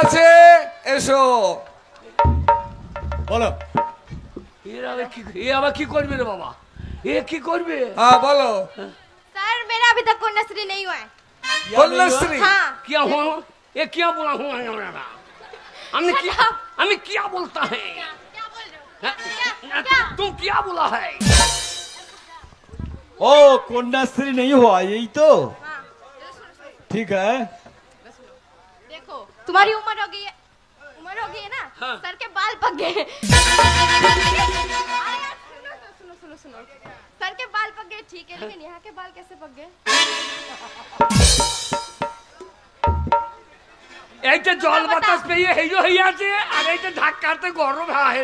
আছে এসো বলো ये अब की करबे रे बाबा ये की करबे हाँ बोलो सर मेरा अभी तक कन्याश्री नहीं हुआ है कन्याश्री हाँ क्या हुआ ये क्या बोला हुआ हमें क्या बोलता है क्या बोल रहे हो तुम क्या बोला है ओ कन्याश्री नहीं हुआ यही तो हाँ ठीक है देखो तुम्हारी उम्र हो गई है ना हाँ। सर के बाल पक गए सुनो सुनो सुनो सर के बाल पक गए ठीक है लेकिन यहाँ के बाल कैसे पक गए এইটা জল বাতাস পেয়ে হেইও হইয়াছে আর এইটা ঢাকাতে গরম হয়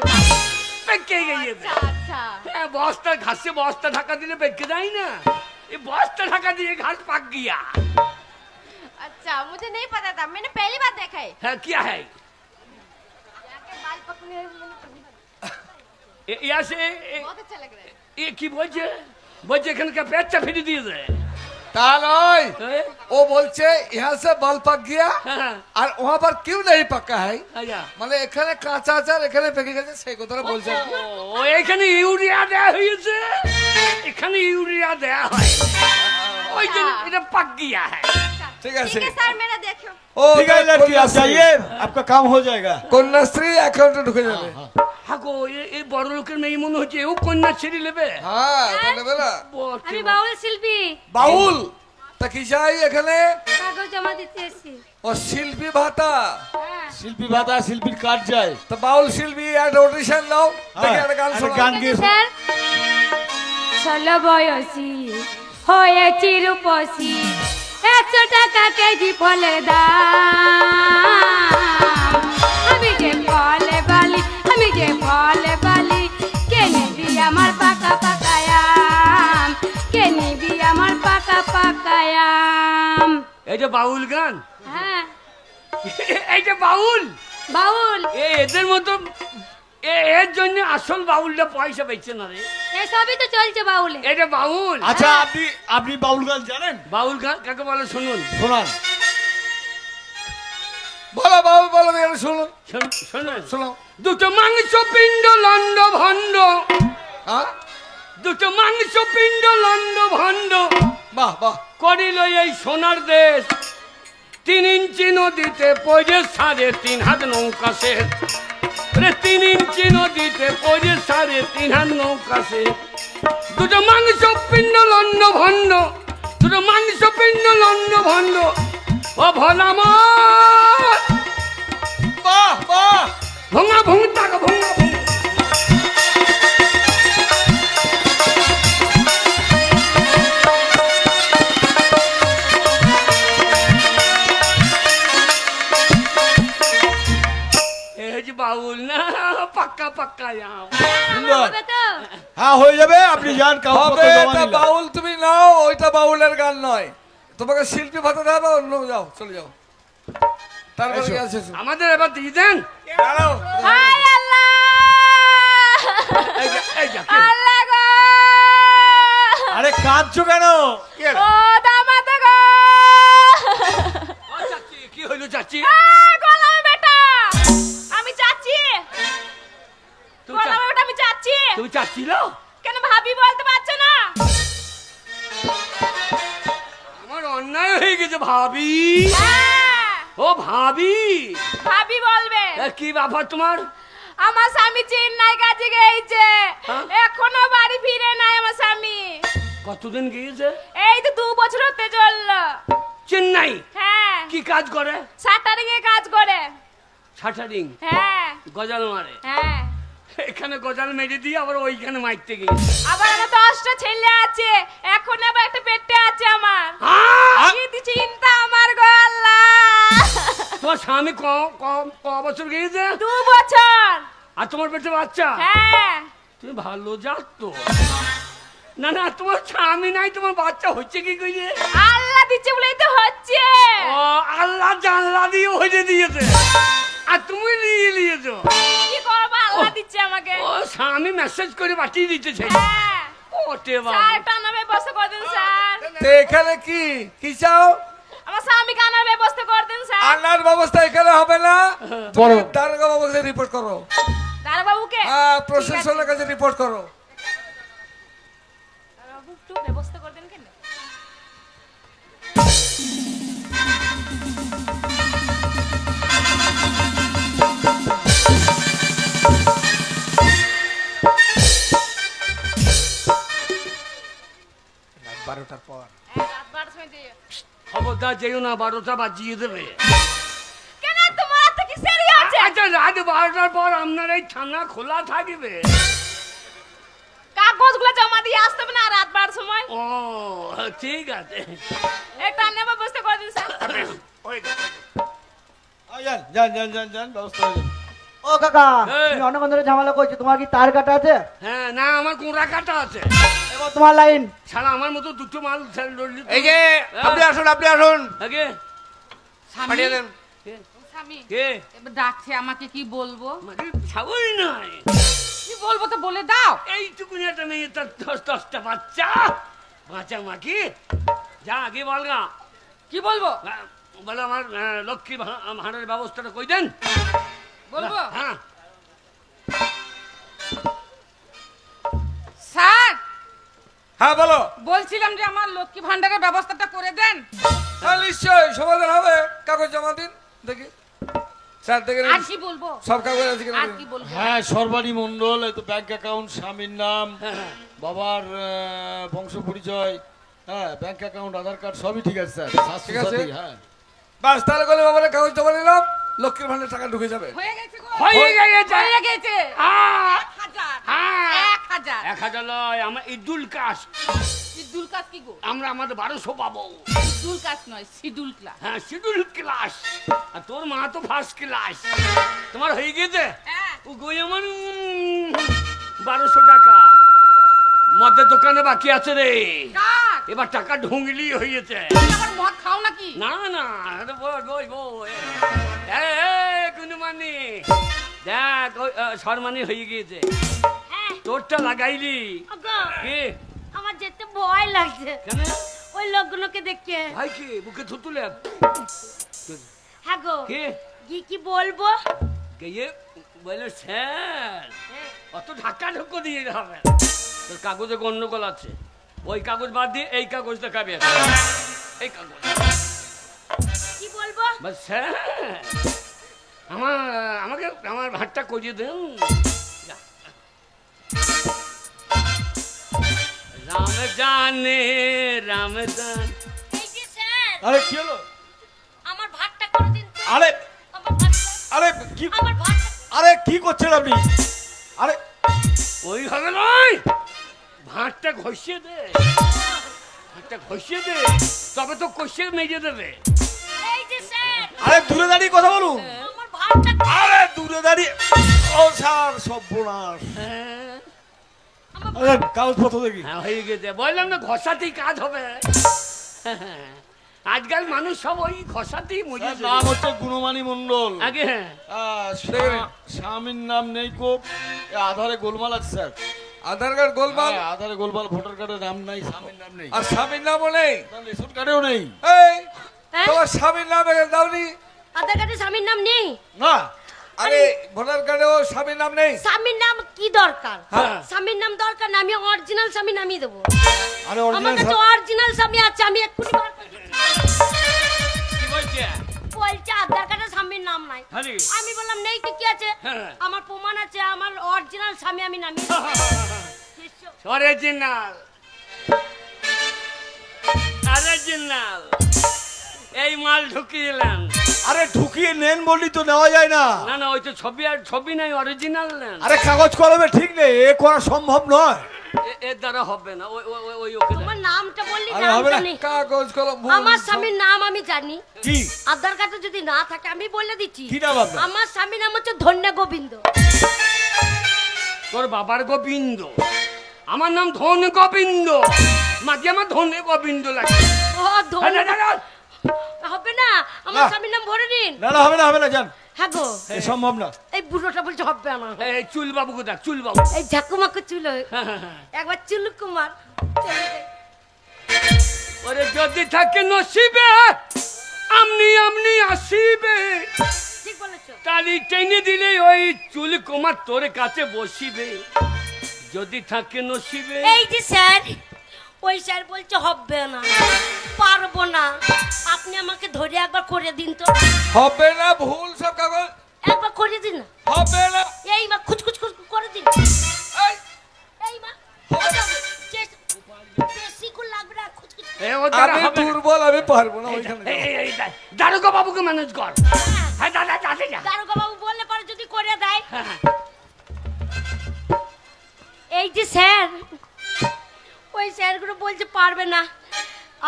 পেকে গিয়েছে अच्छा বস্তা ঘাসে বস্তা ঢাকা দিলে পেকে যায় না এই বস্তা ঢাকা দিয়ে ঘাস পাক গিয়া अच्छा मुझे नहीं पता था मैंने पहली बार देखा है হ্যাঁ क्या है यहाँ के बाल पकने मैंने पहली ইয়াসে बहुत अच्छा लग रहा है এ কি বলছে বলছে এখানকার পেটটা ফিরে দিয়ে দেয় ता नहीं वो बोलছে यहाँ से बाल पक गया और वहाँ पर क्यों नहीं पका है আচ্ছা মানে এখানে কাঁচা আছে আর এখানে পেকে গেছে সেই কথাটা বলছে ও এইখানে ইউরিয়া দেয়া হয়েছে এখানে ইউরিয়া দেয়া হয় ওই জন্য এটা পাক গিয়া হ্যায় ঠিক আছে ठीक है सर मेरा देखो ও ठीक है लड़की आप जाइए आपका काम हो जाएगा কন্যাশ্রী অ্যাকাউন্টে ঢুকে যাবে হাগো এই বড় লোকের মেয়ে মনে হচ্ছে ও কন্যা ছেড়ে নেবে হ্যাঁ তো নেবে না আমি বাউল শিল্পী বাউল তা কি চাই এখানে কাগজ জমা দিতে এসেছি ও শিল্পী ভাতা শিল্পী ভাতা শিল্পীর কাজ যায় তো বাউল শিল্পী একটা অডিশন দাও দেখি একটা গান শোনাও গান গিয়ে স্যার 16 বয়সী হয়েছি রূপসী 100 টাকা কেজি ফলের দাম আমি যে ফলে বালি কে নিবি আমার পাকা পাকায়াম কে নিবি আমার পাকা পাকায়াম এটা বাউল গান হ্যাঁ এইটা বাউল বাউল এদের মতো এর জন্য আসল বাউলটা পয়সা পেয়েছে না রে এসবই তো চলছে বাউলে এটা বাউল আচ্ছা আপনি বাউল গান জানেন বাউল গান কাকে বলে শুনুন শোনান বলো বাউল বলো দেখি শুনো শুনুন শোনো দুটো মাংস পিণ্ড লন্ড ভণ্ড হ্যাঁ দুটো মাংস পিণ্ড লন্ড ভণ্ড বাহ বাহ করিল এই সোনার দেশ 3 ইঞ্চি নদীতে পড়ে 3.5 হাত নৌকা শেষ 3 ইঞ্চি নদীতে পড়ে 3.5 হাত নৌকা শেষ দুটো মাংস পিণ্ড লন্ড ভণ্ড দুটো মাংস পিণ্ড লন্ড ভণ্ড ও ভোলামত বাহ বাহ ভঙ্গা ভঙ্গা ভঙ্গা বাউল না পাক্কা পাক্কা হবে তো হ্যাঁ হয়ে যাবে আপনি যান কাউ হবে তা বাউল তুমি নাও ওইটা বাউলের গান নয় তোমাকে শিল্পী ভাতা দেবে অন্য যাও চলে যাও তারপরে কি আছে আমাদের এবার দিয়ে দেন দাঁড়াও हाय अल्लाह अल्लाह गो আরে কাঁদছো কেন ओ दामाद गो কি হইলো চাচি গোলাম বেটা আমি চাচ্ছি গোলাম বেটা আমি চাচ্ছি তুমি চাচ্ছিল কেন ভাবি বলতে পারছো না আমার অন্যায় হয়ে গেছে ভাবি হ্যাঁ ও ভাবি ভাবি বলবে কি ব্যাপার তোমার আমার স্বামী চেন্নাই কাজে গিয়েছে হ্যাঁ? এখনো বাড়ি ফিরে নাই আমার স্বামী কতদিন গিয়েছে এই তো 2 বছর হতে চললো চেন্নাই হ্যাঁ কি কাজ করে শাটারিং এ কাজ করে শাটারিং হ্যাঁ গজাল মারে হ্যাঁ এখানে গজাল মেরে দিয়ে আবার ওইখানে মারতে গিয়েছে আবার আমার 10টা ছেলে আছে এখন আবার একটা পেটে আছে আমার কি চিন্তা আমার গো আল্লাহ তোমার স্বামী ক বছর গিয়েছে 2 বছর আর তোমার পেটে বাচ্চা হ্যাঁ তুমি ভালো যাত তো না না তোমার স্বামী নাই তোমার বাচ্চা হচ্ছে কি কইছে আল্লাহ দিচ্ছে বলেই তো হচ্ছে ও আল্লাহ জানলা দিয়ে হয়ে দিয়েছে আর তুমি নিয়ে নিয়েছো কি করব আল্লাহ দিচ্ছে আমাকে ও স্বামী মেসেজ করে পাঠিয়ে দিতেছে হ্যাঁ ওটে বাবা স্যার টানাবে বসে করে দিন স্যার তো এখানে কি কি চাও আমার স্বামীকে আনার ব্যবস্থা করে দিন স্যার। আনার ব্যবস্থা এখানে হবে না, বড় দারোগা বাবুকে রিপোর্ট করো। দারোগাবুকে? হ্যাঁ, প্রশাসনের কাছে রিপোর্ট করো। দারোগাবু একটু ব্যবস্থা করে দেন কেন? বারোটার পর রাত 12টার সময় দিয়ে। খবরদার যেও না, 12টা বাজিয়ে দেবে। কেন তোমার হাতে কি সেরি আছে? আচ্ছা, রাত 12টার পর আপনার এই থানা খোলা থাকবে। কাগজগুলো জমা দিয়ে আসতে হবে না রাত 12টার সময়? ও ঠিক আছে। একটা আনার ব্যবস্থা করে দিন স্যার। ওই যান যান যান যান যান, ব্যবস্থা হয়ে যাবে। ও কাকা, এই। তুমি অনেকক্ষণ ধরে ঝামেলা করছো, তোমার কি তার কাটা আছে? হ্যাঁ, না আমার কোঁড়া কাটা আছে। এবার তোমার লাইন। সারা আমার মতো দুটো মাল লড়লি। এই যে আপনি আসুন, আপনি আসুন, আগে পাঠিয়ে দেন। স্বামী কে এবার ডাকছে আমাকে, কি বলবো? আমাকে ছাগলই নাই। কি বলবো তো বলে দাও। এইটুকুনি একটা মেয়ে, তার 10টা বাচ্চা, বাচ্চা মাকি। যা আগে বলগা, কি বলবো? বলে আমার লক্ষ্মী ভাঁড়ের ব্যবস্থাটা কই দেন। বলবো হ্যাঁ, স্যার, হ্যাঁ বলো। বলছিলাম যে আমার লক্ষ্মী ভান্ডারের ব্যবস্থাটা করে দেন। হ্যাঁ নিশ্চয়ই সমাধান হবে, কাগজ জমা দিন দেখি। স্যার দেখে আর কি বলবো? সব কাগজ আছে কিনা আর দেখুন। কি বলবো? হ্যাঁ, সর্বাণী মন্ডল, এই তো ব্যাংক অ্যাকাউন্ট, স্বামীর নাম, হ্যাঁ, বাবার বংশ পরিচয়, হ্যাঁ ব্যাংক অ্যাকাউন্ট, আধার কার্ড সবই ঠিক আছে স্যার। ঠিক আছে। স্বাস্থ্যসাথী, হ্যাঁ। বাস তাহলে বলে বাবার কাগজ জমা দিলাম, লক্ষ্মীর ভান্ডার টাকা ঢুকে যাবে। হয়ে গেছে গো। হয়ে গেছে। হয়ে গেছে। আহ, 1000 হ্যাঁ। 1000 1000 লয়, আমার ইদুল কাশ। শিডিউল কাজ কি গো? আমরা আমাদের 1200 পাবো। শিডিউল কাজ নয়, শিডিউল ক্লাস। হ্যাঁ, শিডিউল ক্লাস। আর তোর মা তো ফার্স্ট ক্লাস। তোমার হয়ে গেছে? হ্যাঁ। ও গই আমার 1200 টাকা মদের দোকানে বাকি আছে রে। কার? এবার টাকা ঢুংলি হয়েছে। তুমি আবার মদ খাও নাকি? না না, আরে বই বই কুনুমানি দেখ, শর্মানি হয়ে গিয়েছে। তোরটা লাগাইলি কি? আমার যেতে ভয় লাগছে কেন? ওই লোকগুলোকে দেখে। ভাই কি বুকে থুতুলে হ্যাঁ গো, কে কি বলবো? গিয়ে বলে স্যার অত ধাক্কা ঢুকো দিয়ে হবে। তোর কাগজে গন্ডগোল আছে, ওই কাগজ বাদ দিয়ে এই কাগজ দেখাবে। এই কাগজ কি বলবো? বল স্যার আমাকে আমার ভাতটা করিয়ে দেন। যা। রাম জানে রাম জান। এই যে স্যার, আরে কি হলো? আমার ভাতটা করে দিন তো। আরে আমার ভাতটা, আরে কি, আমার ভাতটা। আরে কি করছেন আপনি? আরে ওই হবে নয়, ভাতটা ঘষিয়ে দে, ভাতটা ঘষিয়ে দে, তবে তো কষিয়ে মেজে দেবে। এই যে স্যার, আরে দূরে দাঁড়িয়ে কথা বলুন। আমার ভাতটা। আরে দূরে দাঁড়িয়ে, ও স্যার সর্বনাশ। হ্যাঁ, আরে কাগজপত্র দেখি। হ্যাঁ, হয়ে গেছে। বললাম না ঘষাতেই কাজ হবে। আজকাল মানুষ সব ওই ঘষাতেই মজে স্যার, নাম হচ্ছে গুণমানী মন্ডল। আগে। হ্যাঁ, স্বামীর নাম নেই, খুব আধারে গোলমাল আছে স্যার। আধার কার্ড গোলমাল, হ্যাঁ, আধারে গোলমাল, ভোটার কার্ডের নাম নাই, স্বামীর নাম নেই, আর স্বামীর নামও নেই। রেশন কার্ডেও নেই। এই হ্যাঁ? তোমার স্বামীর নাম এখানে দাওনি? আধার কার্ডে স্বামীর নাম নেই? না, আরে ভোটার কার্ডেও স্বামীর নাম নেই? স্বামীর নাম কি দরকার? হ্যাঁ। স্বামীর নাম দরকার না, আমি অরিজিনাল স্বামীর নামই দেবো। আরে আমার অরিজিনাল কাছে অরিজিনাল স্বামী আছে, আমি এক্ষুনি বার করে দিচ্ছি। কি বলছে? বলছে আধার কার্ডে স্বামীর নাম নাই। আরে আমি বললাম নেই তো কি আছে? হ্যাঁ। আমার প্রমাণ আছে, আমার অরিজিনাল স্বামী আমি নামিয়ে অরিজিনাল, অরিজিনাল এই মাল ঢুকিয়ে এলেন। আরে ঢুকিয়ে নেন বললি তো নেওয়া যায় না। না না, ওই তো ছবি, আর ছবি নাই, অরিজিনাল নেন। আরে কাগজ কলমে ঠিক নেই, এ করা সম্ভব নয়। এর দ্বারা হবে না। ওই ওই ওই ওকে দেন। তোমার নামটা বললি, আরে হবে নামটা না। নেই। কাগজ কলম ভুল আমার সব- স্বামীর নাম আমি জানি, কি আধার কার্ডে যদি না থাকে আমি বলে দিচ্ছি। কি নাম আপনার? আমার স্বামীর নাম হচ্ছে ধন্য গোবিন্দ। তোর বাবার গোবিন্দ, আমার নাম ধন গোবিন্দ। মাঝে আমার ধনে গোবিন্দ লাগে। ও ধন্য হবে না, আমার না। স্বামীর নাম ভরে দিন। না না, হবে না, হবে না, জান, হ্যাঁ গো, এ সম্ভব না। এই বুড়োটা বলছে হবে না। এই চুল বাবুকে দেখ, চুল বাবু। এই ঝাকুমাকু চুল, একবার চুল কুমার চলে যাই। ওরে যদি থাকে নসিবে আমনি আমনি আসিবে ঠিক বলেছো। তালি টেনে দিলে ওই চুল কুমার তোর কাছে বসিবে যদি থাকে নসিবে। এই যে স্যার, ওই স্যার বলছে হবে না, পারবো না, আপনি আমাকে ধরে একবার করে দিন তো। হবে না, ভুল সব কাগজ। একবার করে দিন না। হবে না। এই মা খুচখুচ করে দিন। এই, এই মা বেশি করে লাগবে না, খুচখুচ। এ ও দ্বারা আমি হবে না। দুর্বল, আমি পারবো না ওইখানে এই, যাও। এই, এই, দারোগা বাবুকে ম্যানেজ কর। হ্যাঁ দাদা দাদা যা। দারোগা বাবু বললে পরে যদি করে দেয়। হ্যাঁ, এই যে স্যার, ওই স্যারগুলো বলছে পারবে না,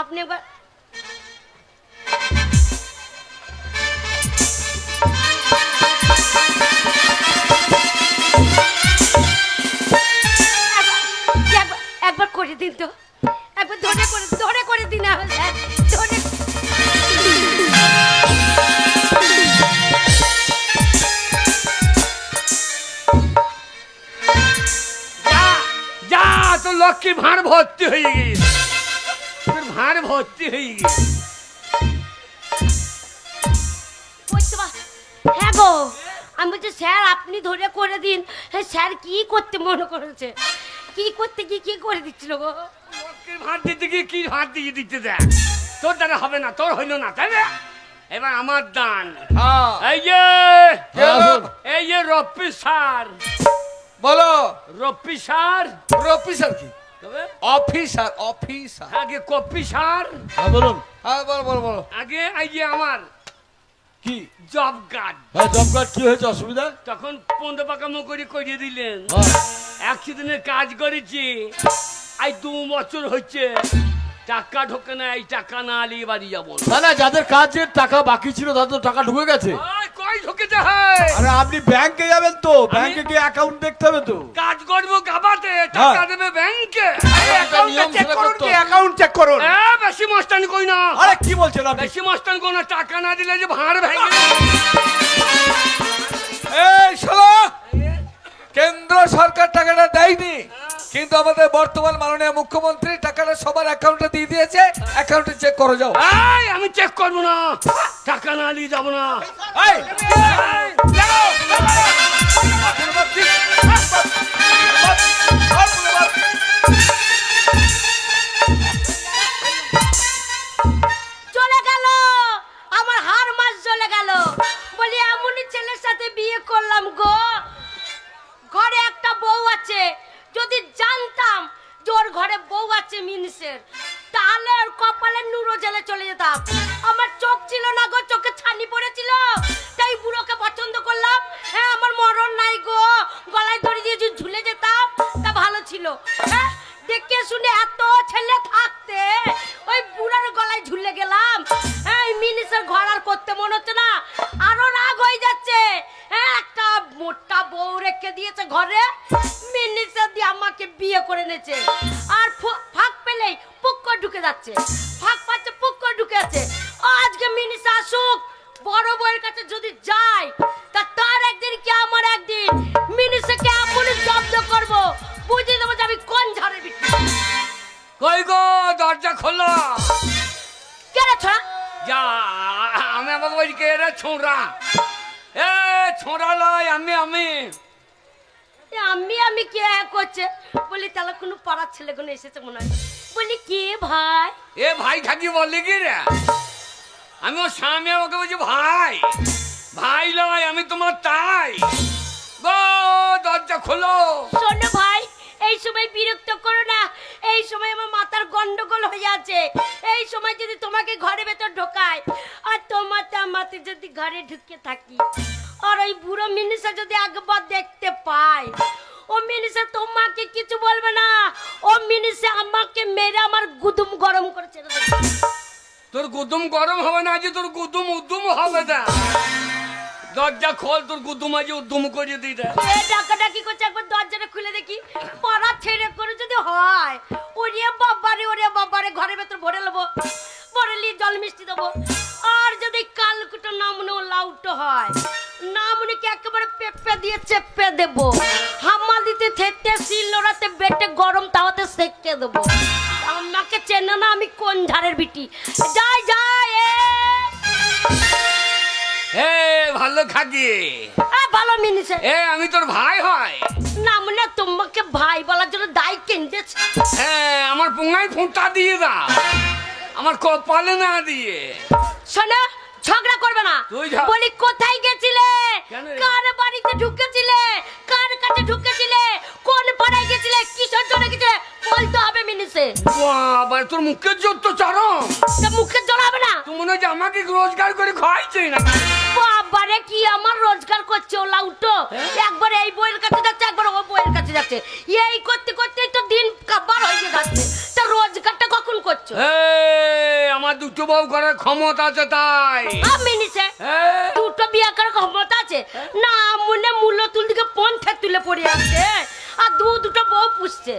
আপনি একবার একবার করে দিন তো, একবার ধরে করে দিন স্যার, ধরে। যা তোর লক্ষ্মী ভাঁড় ভর্তি হয়ে গিয়েছে, তোর ভাঁড় ভর্তি হয়ে গিয়েছে। হ্যাঁ গো, আমি বলছি স্যার আপনি ধরে করে দিন। হ্যাঁ স্যার কি করতে মনে করেছে, কি করতে কি করে দিচ্ছিল গো। লক্ষ্মীর ভাঁড় দিতে গিয়ে কি ভাঁড় দিয়ে দিতে দেয়, তোর দ্বারা হবে না, তোর হইল না, তাই না? এবার আমার দান। হ্যাঁ, এই যে কে হলো? এই যে রপ্পি সার, বলো। রপ্পি সার, অফিসার কি? তবে অফিসার, অফিসার। আগে কপি সার, হ্যাঁ বলুন। হ্যাঁ, বলো বলো বলো। আগে এই যে আমার কি? জব কার্ড, হ্যাঁ জব কার্ড কি হয়েছে, অসুবিধা? তখন 15 পাকামো করে করিয়ে দিলেন। হ্যাঁ। 100 দিনের কাজ করেছি, আই 2 বছর হচ্ছে টাকা ঢোকে না, এই টাকা না আলি বাড়ি যাবো না। না না, যাদের কাজের টাকা বাকি ছিল তাদের তো টাকা ঢুকে গেছে। ওই, কই ঢুকেছে? হয় আরে আপনি ব্যাংকে যাবেন তো, ব্যাংকে গিয়ে অ্যাকাউন্ট দেখতে হবে তো। কাজ করবো গাবাতে, টাকা দেবে ব্যাংকে। নিয়ম চেক করুন কি? অ্যাকাউন্ট চেক করুন। বেশি মস্তানি কই না, আরে কি বলছেন আপনি? বেশি মস্তানি কই না, টাকা না দিলে যে ভাঁড় ভেঙে। এই শোনো, কেন্দ্র সরকার টাকাটা দেয়নি, কিন্তু আমাদের বর্তমান মাননীয় মুখ্যমন্ত্রী টাকাটা সবার অ্যাকাউন্টে দিয়ে দিয়েছে। অ্যাকাউন্টে চেক করে যাও। এই, আমি চেক করবো না, টাকা না নিয়ে যাবো না। এই, চলে গেল আমার হার মাস, চলে গেল। বলি এমনই ছেলের সাথে বিয়ে করলাম গো, ঘরে একটা বউ আছে। যদি জানতাম যে ওর ঘরে বউ আছে মিনিসের, তাহলে ওর কপালে নুরো জেলে চলে যেতাম। আমার চোখ ছিল না গো, চোখে ছানি পড়েছিল, তাই বুড়োকে পছন্দ করলাম। হ্যাঁ আমার মরণ নাই গো, গলায় দড়ি দিয়ে যদি ঝুলে যেতাম তা ভালো ছিল। হ্যাঁ দেখে শুনে এত ছেলে থাকতে ওই বুড়ার গলায় ঝুলে গেলাম। হ্যাঁ মিনিসের ঘর আর করতে মনে হচ্ছে না, আরো রাগ হয়ে যাচ্ছে। হ্যাঁ একটা মোটা বউ রেখে দিয়েছে ঘরে, মিনিসের দিয়ে আমাকে বিয়ে করে নেছে। আর ফাঁক পেলেই পুক্কর ঢুকে যাচ্ছে, ফাঁক পাচ্ছে পুক্কর ঢুকে আছে। আজকে মিনিস আসুক, বড় বউয়ের কাছে যদি যাই তা তার একদিন কি আমার একদিন, মিনিসকে এমন জব্দ করবো বুঝিয়ে দেবো যে আমি কোন ঝাড়ের বিটি। কই গো, দরজা খোলো। কে রে ছোড়া? যা, আমি আমাকে বলি কে রে ছোঁড়া? এ ছোঁড়া লয়, আমি আমি কে করছে? বলি তাহলে কোনো পাড়ার ছেলে কোনো এসেছে মনে হয়। বলি কে ভাই? এ ভাই থাকি বললি কি রে? আমি ওর স্বামী, আমাকে বলছি ভাই। ভাই লয়, আমি তোমার তাই গো, দরজা খোলো। শোনো ভাই, এই সময় বিরক্ত করো না, এই সময় আমার মাথার গন্ডগোল হয়ে আছে। এই সময় যদি তোমাকে ঘরে ভেতর ঢোকায় আর তোমাতে যদি ঘরে ঢুকে থাকি, আর ওই বুড়ো মিনিসা যদি একবার দেখতে পায়, ও মিনিসা তোমাকে কিছু বলবে না, ও মিনিসা আমাকে মেরে আমার গুদুম গরম করে ছেড়ে দেবে। তোর গুদুম গরম হবে না, যে তোর গুদুম উদ্যম হবে না। দরজা খোল, তোর গুদুম আজ উদ্যম করে দিই রে। এ ডাকাডাকি করছে, একবার দরজাটা খুলে দেখি। পাড়া ছেড়ে করে যদি হয়, ওরে বাবারে ঘরের ভেতর ভরে নেবো, ভরে নিয়ে জল মিষ্টি দেবো। আর যদি কালকুটো নামনে লাউটো হয়, নামনিকে একেবারে পেঁপে দিয়ে চেপে দেবো, হামা দিতে থেতে শিল নোড়াতে বেটে গরম তাওয়াতে সেকে দেবো। আমাকে চেনে না আমি কোন ঝাড়ের বিটি। যাই এ এ ভালো খাকি ভালো মিনিছে এ আমি তোর ভাই হয় না মনে তোমাকে ভাই বলার জন্য দায় কেন্দ্রেছে। হ্যাঁ আমার পুঙ্গাই ফোঁটা দিয়ে দাও আমার কপালে না দিয়ে। শোনো ঝগড়া করবে না। তুই যা। বলি কোথায় গেছিলে, কেন রে? কার বাড়িতে ঢুকেছিলে, কার কাছে ঢুকেছিলে, কোন পাড়ায় গেছিলে, কিসের জন্য গেছিলে বলতে হবে মিনিসে। বাবা তোর মুখের জোর তো চরম। তা মুখে জড়াবে না। তুই মনে হচ্ছে আমাকে রোজগার করে খাওয়াইছে না। বাবারে কি আমার রোজগার করছে ওলা উঠো, একবার এই বইয়ের কাছে যাচ্ছে একবার ও বইয়ের কাছে যাচ্ছে, এই করতে করতে তো দিন কাবার হয়ে যাচ্ছে। তা রোজগারটা কখন করছো? আমার দুটো বউ করার ক্ষমতা আছে তাই। মিনিসে দুটো বিয়ে করার ক্ষমতা আছে না মনে মূল্য তুল দিকে পন্থা তুলে পড়ে আছে আর দুটো বউ পুষছে।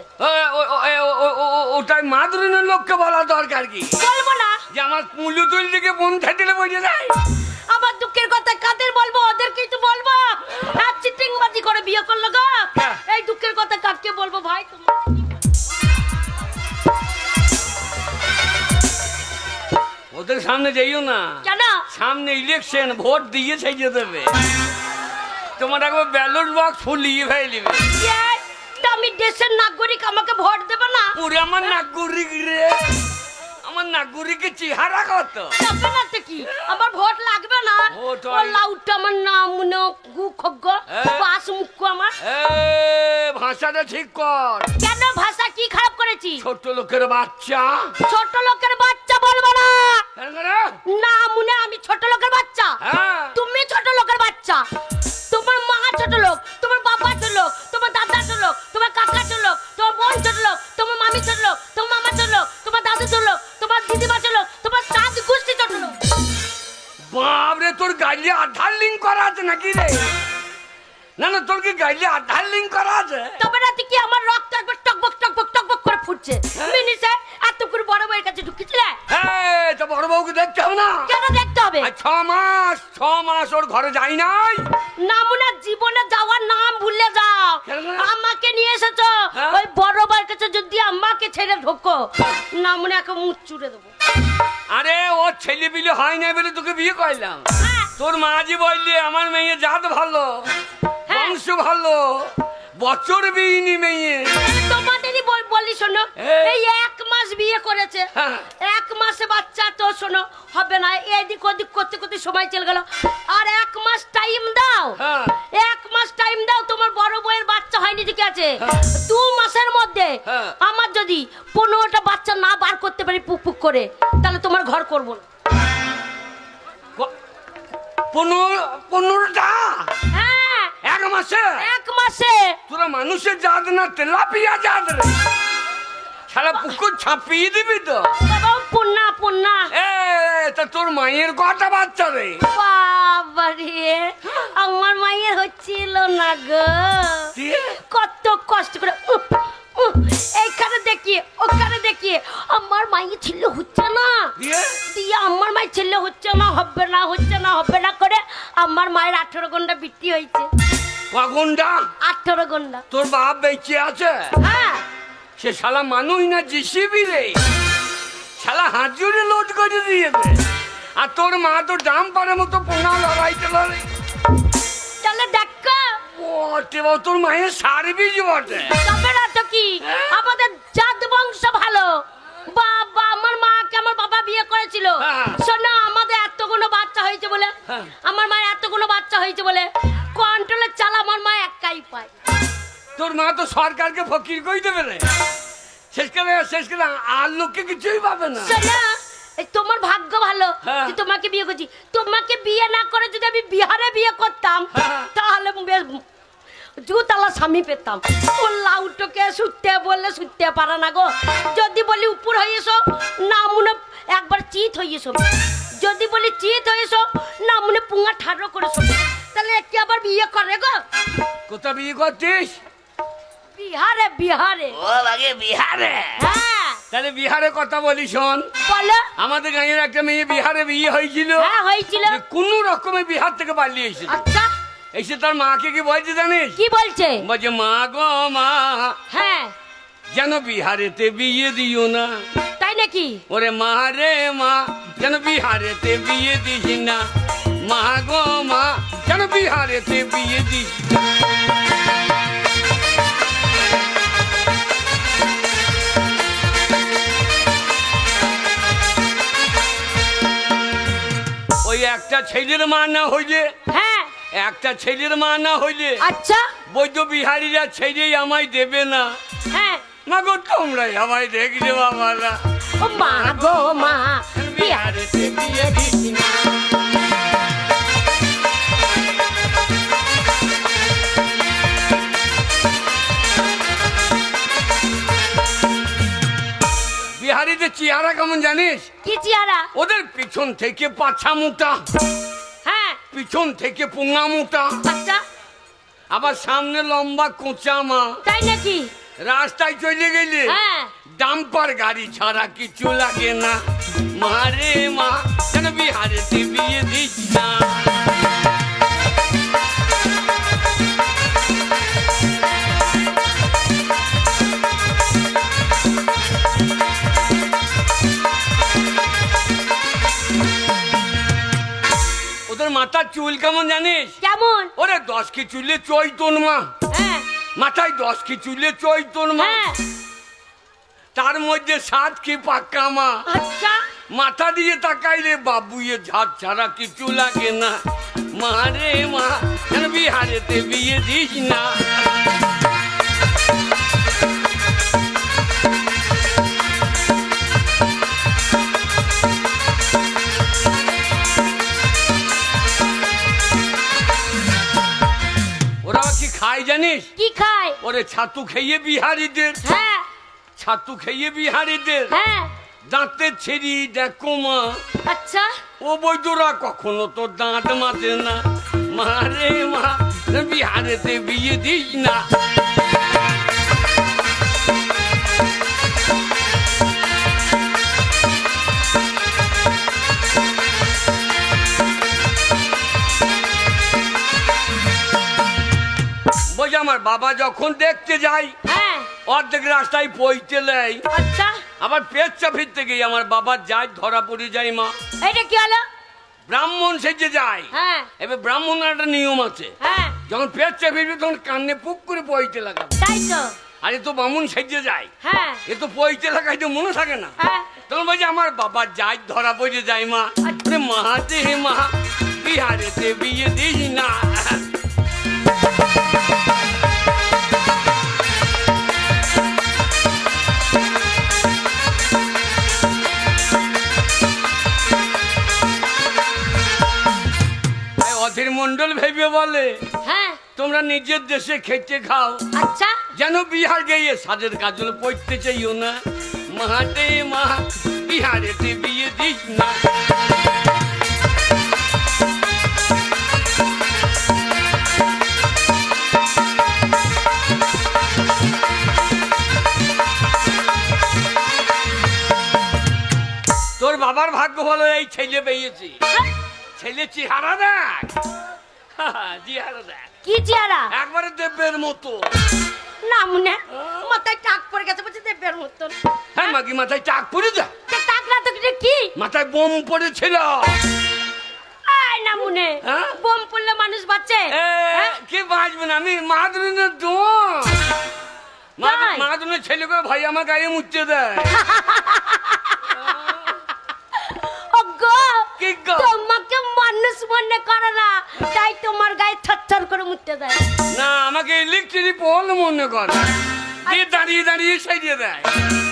ওটাই মাদুরিনের লোককে বলা দরকার কি? বলবো না যে আমার মুলু তুল দিকে বন্ধা দিলে বোঝা যায়। আমার দুঃখের কথা কাদের বলবো, ওদেরকেই তো বলবো। আর চিটিংবাজি করে বিয়ে করলো গো, এই দুঃখের কথা কাকে বলবো ভাই? ওদের সামনে যাইও না, কেন? সামনে ইলেকশন, ভোট দিয়ে ছেড়ে দেবে। তোমার একবার ব্যালট বক্স ফুলিয়ে ফেলিবে। আমি দেশের নাগরিক, আমাকে ভোট দেবে না? ওরে আমার নাগরিক রে, আমার নাগরিকের চেহারা কত যাবে না তো কি আমার ভোট লাগবে না? ভোট ও লাউটা আমার নাম মনে গু খগ্গ বাস মুখ আমার। ভাষাটা ঠিক কর। কেন ভাষা কি খারাপ করেছি? ছোট লোকের বাচ্চা। ছোট লোকের বাচ্চা বলবো না। কেন করে? না মনে আমি ছোট লোকের বাচ্চা? হ্যাঁ। তুমি ছোট লোকের বাচ্চা। তোমার মা ছোট লোক, তোমার বাবা ছোট লোক, তোমার দাদা ছোট লোক, তোমার কাকা ছোট লোক, তোমার বোন ছোট লোক, তোমার মামি ছোট লোক, তোমার মামা ছোট লোক, তোমার দাদু ছোট লোক, তোমার দিদিমা ছোট লোক, তোমার সাত গোষ্ঠী ছোট লোক। বাপরে তোর গাইলে আধার লিঙ্ক করা আছে নাকি রে? না না তোর কি গাইলে আধার লিঙ্ক করা আছে? তবে রাতে কি আমার রক্ত একবার টকবক টকবক টকবক করে ফুটছে। মিনিসে এত করে বড় বউয়ের কাছে ঢুকেছিলে? হ্যাঁ তো বড় বউকে দেখতে হবে না? কেন দেখতে হবে? আর 6 মাস ওর ঘরে যাই নাই। না মনে জীবনে যাওয়ার নাম ভুলে যাও। কেন? আমাকে নিয়ে এসেছো হ্যাঁ? ওই বড় বউয়ের কাছে, যদি আমাকে ছেড়ে ঢোকো না মনে একে মুখ চুড়ে দেবো। আরে ওর ছেলে বিলে হয় নাই বলে তোকে বিয়ে করলাম। হ্যাঁ। তোর মাঝি বললি আমার মেয়ে জাত ভালো, বংশ ভালো, বছর বিয়েনি মেয়ে। তোমাদেরই বলি শোনো, এই 1 মাস বিয়ে করেছে, হ্যাঁ। 1 মাসে বাচ্চা তো শোনো হবে না, এদিক ওদিক করতে করতে সময় চলে গেল। আর 1 মাস টাইম দাও, হ্যাঁ। 1 মাস টাইম দাও। তোমার বড় বউয়ের বাচ্চা হয়নি ঠিক আছে, 2 মাসের মধ্যে হ্যাঁ। আমার যদি 15টা বাচ্চা না বার করতে পারি পুক পুক করে, তাহলে তোমার ঘর করবো না। 15টা? হ্যাঁ 1 মাসে? 1 মাসে। তোরা মানুষের জাত না তেলাপিয়া জাত রে, সারা পুকুর ছাপিয়ে দিবি তো। বাবা পুন্না পুন্না। তা তোর মায়ের কটা বাচ্চা রে? বাবারে আমার মায়ের হচ্ছিল না গো, কত কষ্ট করে এইখানে দেখিয়ে ওখানে দেখিয়ে আমার মায়ের ছিল হচ্ছে না, দিয়ে আমার মায়ের ছিল হচ্ছে না, হবে না হচ্ছে না হবে না করে আমার মায়ের 18 ঘন্টা বৃত্তি হয়েছে। কখনটা? 18 ঘন্টা। তোর বাপ বেঁচে আছে? হ্যাঁ। সে শালা মানুষ না জিসিবি রে, শালা হাজুরে লোড করে দিয়েছে। আর তোর মা তো ডাম্পারের মতো পোনা লড়াইতে লড়ে। তাহলে দেখো তোর মায়ের সার্ভিস বটে। তবে না তো কি, আমাদের জাত বংশ ভালো। বাবা আমার মাকে আমার বাবা বিয়ে করেছিল, শোনো আমাদের এতগুলো বাচ্চা হয়েছে বলে, আমার মায়ের এতগুলো বাচ্চা হয়েছে বলে কন্ট্রোলের চাল আমার মা একাই পায়। তোর মা তো সরকারকে ফকির কই দেবে রে, শেষকালে আর লোককে কিছুই পাবে না। শোনো এই তোমার ভাগ্য ভালো হ্যাঁ। যে তোমাকে বিয়ে করছি। তোমাকে বিয়ে না করে যদি আমি বিহারে বিয়ে করতাম তাহলে বেশ জুতালা স্বামী পেতাম। ও লাউটোকে শুতে বললে শুতে পারে না গো। যদি বলি উপর হয়েছো না মনে একবার চিত হয়েছো, যদি বলি চিত হয়েছো না মনে পুঙ্গা ঠাড়ো করেছো, তাহলে একটি আবার বিয়ে করে গো। কোথা বিয়ে করছিস? বিহারে বিহারে। ও আগে বিহারে? হ্যাঁ। তাহলে বিহারে কথা বলি শোন। বলো। আমাদের গাঁয়ের একটা মেয়ে বিহারে বিয়ে হয়েছিল। হ্যাঁ হয়েছিল। কোন রকমে বিহার থেকে পালিয়ে এসেছে। আচ্ছা এসে তার মাকে কি বলছে জানিস? কি বলছে? বলছে মা গো মা, হ্যাঁ যেন বিহারেতে বিয়ে দিও না। তাই নাকি? ওরে মা রে মা, যেন বিহারেতে বিয়ে দিস না। মা গো মা কেন বিহারেতে বিয়ে দিস না? ওই একটা ছেলের মা না হইলে, হ্যাঁ একটা ছেলের মা না হইলে আচ্ছা বৈদ্য বিহারীরা ছেলেই আমায় দেবে না। হ্যাঁ মা গো তোমরাই আমায় দেখলে বাবারা, ও মা গো মা বিহারেতে বিয়ে দিস না। বিহারীদের চেহারা কেমন জানিস? কি চেহারা? ওদের পিছন থেকে পাছা মোটা, হ্যাঁ পিছন থেকে পুঙ্গা মোটা, আচ্ছা আবার সামনে লম্বা কোঁচা মা। তাই নাকি? রাস্তায় চলে গেলে হ্যাঁ ডাম্পার গাড়ি ছাড়া কিছু লাগে না। মারে মা কেন বিহারেতে বিয়ে দিস না? ওদের মাথার চুল কেমন জানিস? কেমন? ওরে 10 কি চুলে চৈতন মা, হ্যাঁ মাথায় 10 কি চুলে চৈতন মা, হ্যাঁ তার মধ্যে 7 কি পাক্কা মা। আচ্ছা মাথা দিয়ে তাকাইলে বাবুয়ে ঝাড় ছাড়া কিছু লাগে না। মারে মা কেন বিহারেতে বিয়ে দিস না? ওরা কি খায় জানিস? কি খায়? ওরে ছাতু খেয়ে বিহারীদের, হ্যাঁ ছাতু খেয়ে বিহারীদের হ্যাঁ দাঁতের ছেড়ি দেখো মা। আচ্ছা ও বৈদ্যরা কখনো তো দাঁত মাজে না। মারে মা বিহারেতে বিয়ে দিস না। বলছি আমার বাবা যখন দেখতে যাই হ্যাঁ অর্ধেক রাস্তায় পৌঁছে নেয়, আচ্ছা আবার পেচ্ছা ফিরতে গিয়ে আমার বাবা যায় ধরা পড়ে যায় মা। এটা কি হলো? ব্রাহ্মণ সেজে যায়। হ্যাঁ এবার ব্রাহ্মণের একটা নিয়ম আছে, হ্যাঁ যখন পেচ্ছা ফিরবে তখন কান্নে পুক করে পইতে লাগাবে। তাই তো আর এ তো ব্রাহ্মণ সেজে যায়, হ্যাঁ এ তো পইতে লাগাইতে মনে থাকে না। হ্যাঁ তখন বলছে আমার বাবা যায় ধরা পড়ে যায় মা। আরে মাতে হে মা বিহারেতে বিয়ে দিস না। অধীর মন্ডল ভেবে বলে হ্যাঁ তোমরা নিজের দেশে খেতে খাও, আচ্ছা যেন বিহার গিয়ে সাজের কাজল পড়তে চাইও না। মাতে মা বিহারেতে বিয়ে দিস না। তোর বাবার ভাগ্য ভালো, এই ছেলে পেয়েছি। ছেলে চেহারা দেখ, চেহারা দেখ কি চেহারা? একবারে দেবের মতো। না মনে মাথায় টাক পড়ে গেছে, বলছে দেবের মতন। হ্যাঁ মাগি মাথায় টাক পড়ে যায়, টাক না তো এটা কি? মাথায় বোম পড়েছিল। আয় না মনে হ্যাঁ? বোম পড়লে মানুষ বাঁচে? হ্যাঁ? কি বাঁচবে না? আমি মাহাদুরের দোষ। তাই? মাহাদুরের ছেলে করে ভাই আমার গায়ে মুচ্ছে দেয়। ওগো কি গো? তোমাকে মানুষ মনে করে না, তাই তোমার গায়ে থরথর করে মুতে দেয়। না আমাকে ইলেকট্রিক পোল মনে করে, দিয়ে দাঁড়িয়ে দাঁড়িয়ে সাইডে দেয়।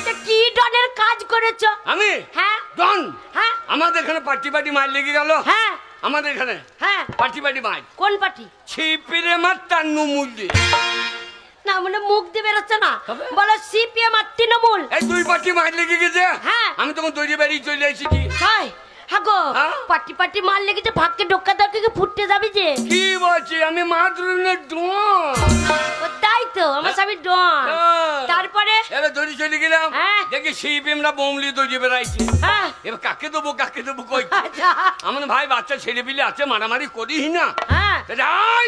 তা কি ডনের কাজ করেছো? আমি হ্যাঁ ডন, হ্যাঁ আমাদের এখানে পার্টি পার্টি মার লেগে গেল। হ্যাঁ আমাদের এখানে হ্যাঁ পার্টি পার্টি মার কোন পার্টি? ছিপিরে মার টান্নু মূল্যে। না মানে মুখ দিয়ে বেরোচ্ছে না, তবে? বলো সিপিএম আর তৃণমূল। এই দুই পার্টি মার লেগে গেছে। হ্যাঁ। আমি তখন তৈরি বেরিয়ে চলে এসেছি। হাই হাগো হ্যাঁ? পার্টি পার্টি মার লেগেছে, ভাগকে ঢোকা দাও কি ফুটতে যাবি যে? কি বলছি আমি মাহাদুরের দোষ। ও তাই তো আমার স্বামী ডন। হ্যাঁ। তারপরে এবার দড়ি চলে গেলাম, হ্যাঁ। দেখি সিপিএমরা বোমলি দড়ি বেড়াইছে। হ্যাঁ এবার কাকে দেবো কই? আচ্ছা আমার ভাই বাচ্চা ছেলে পিলে আছে, মারামারি করিস না। হ্যাঁ যাই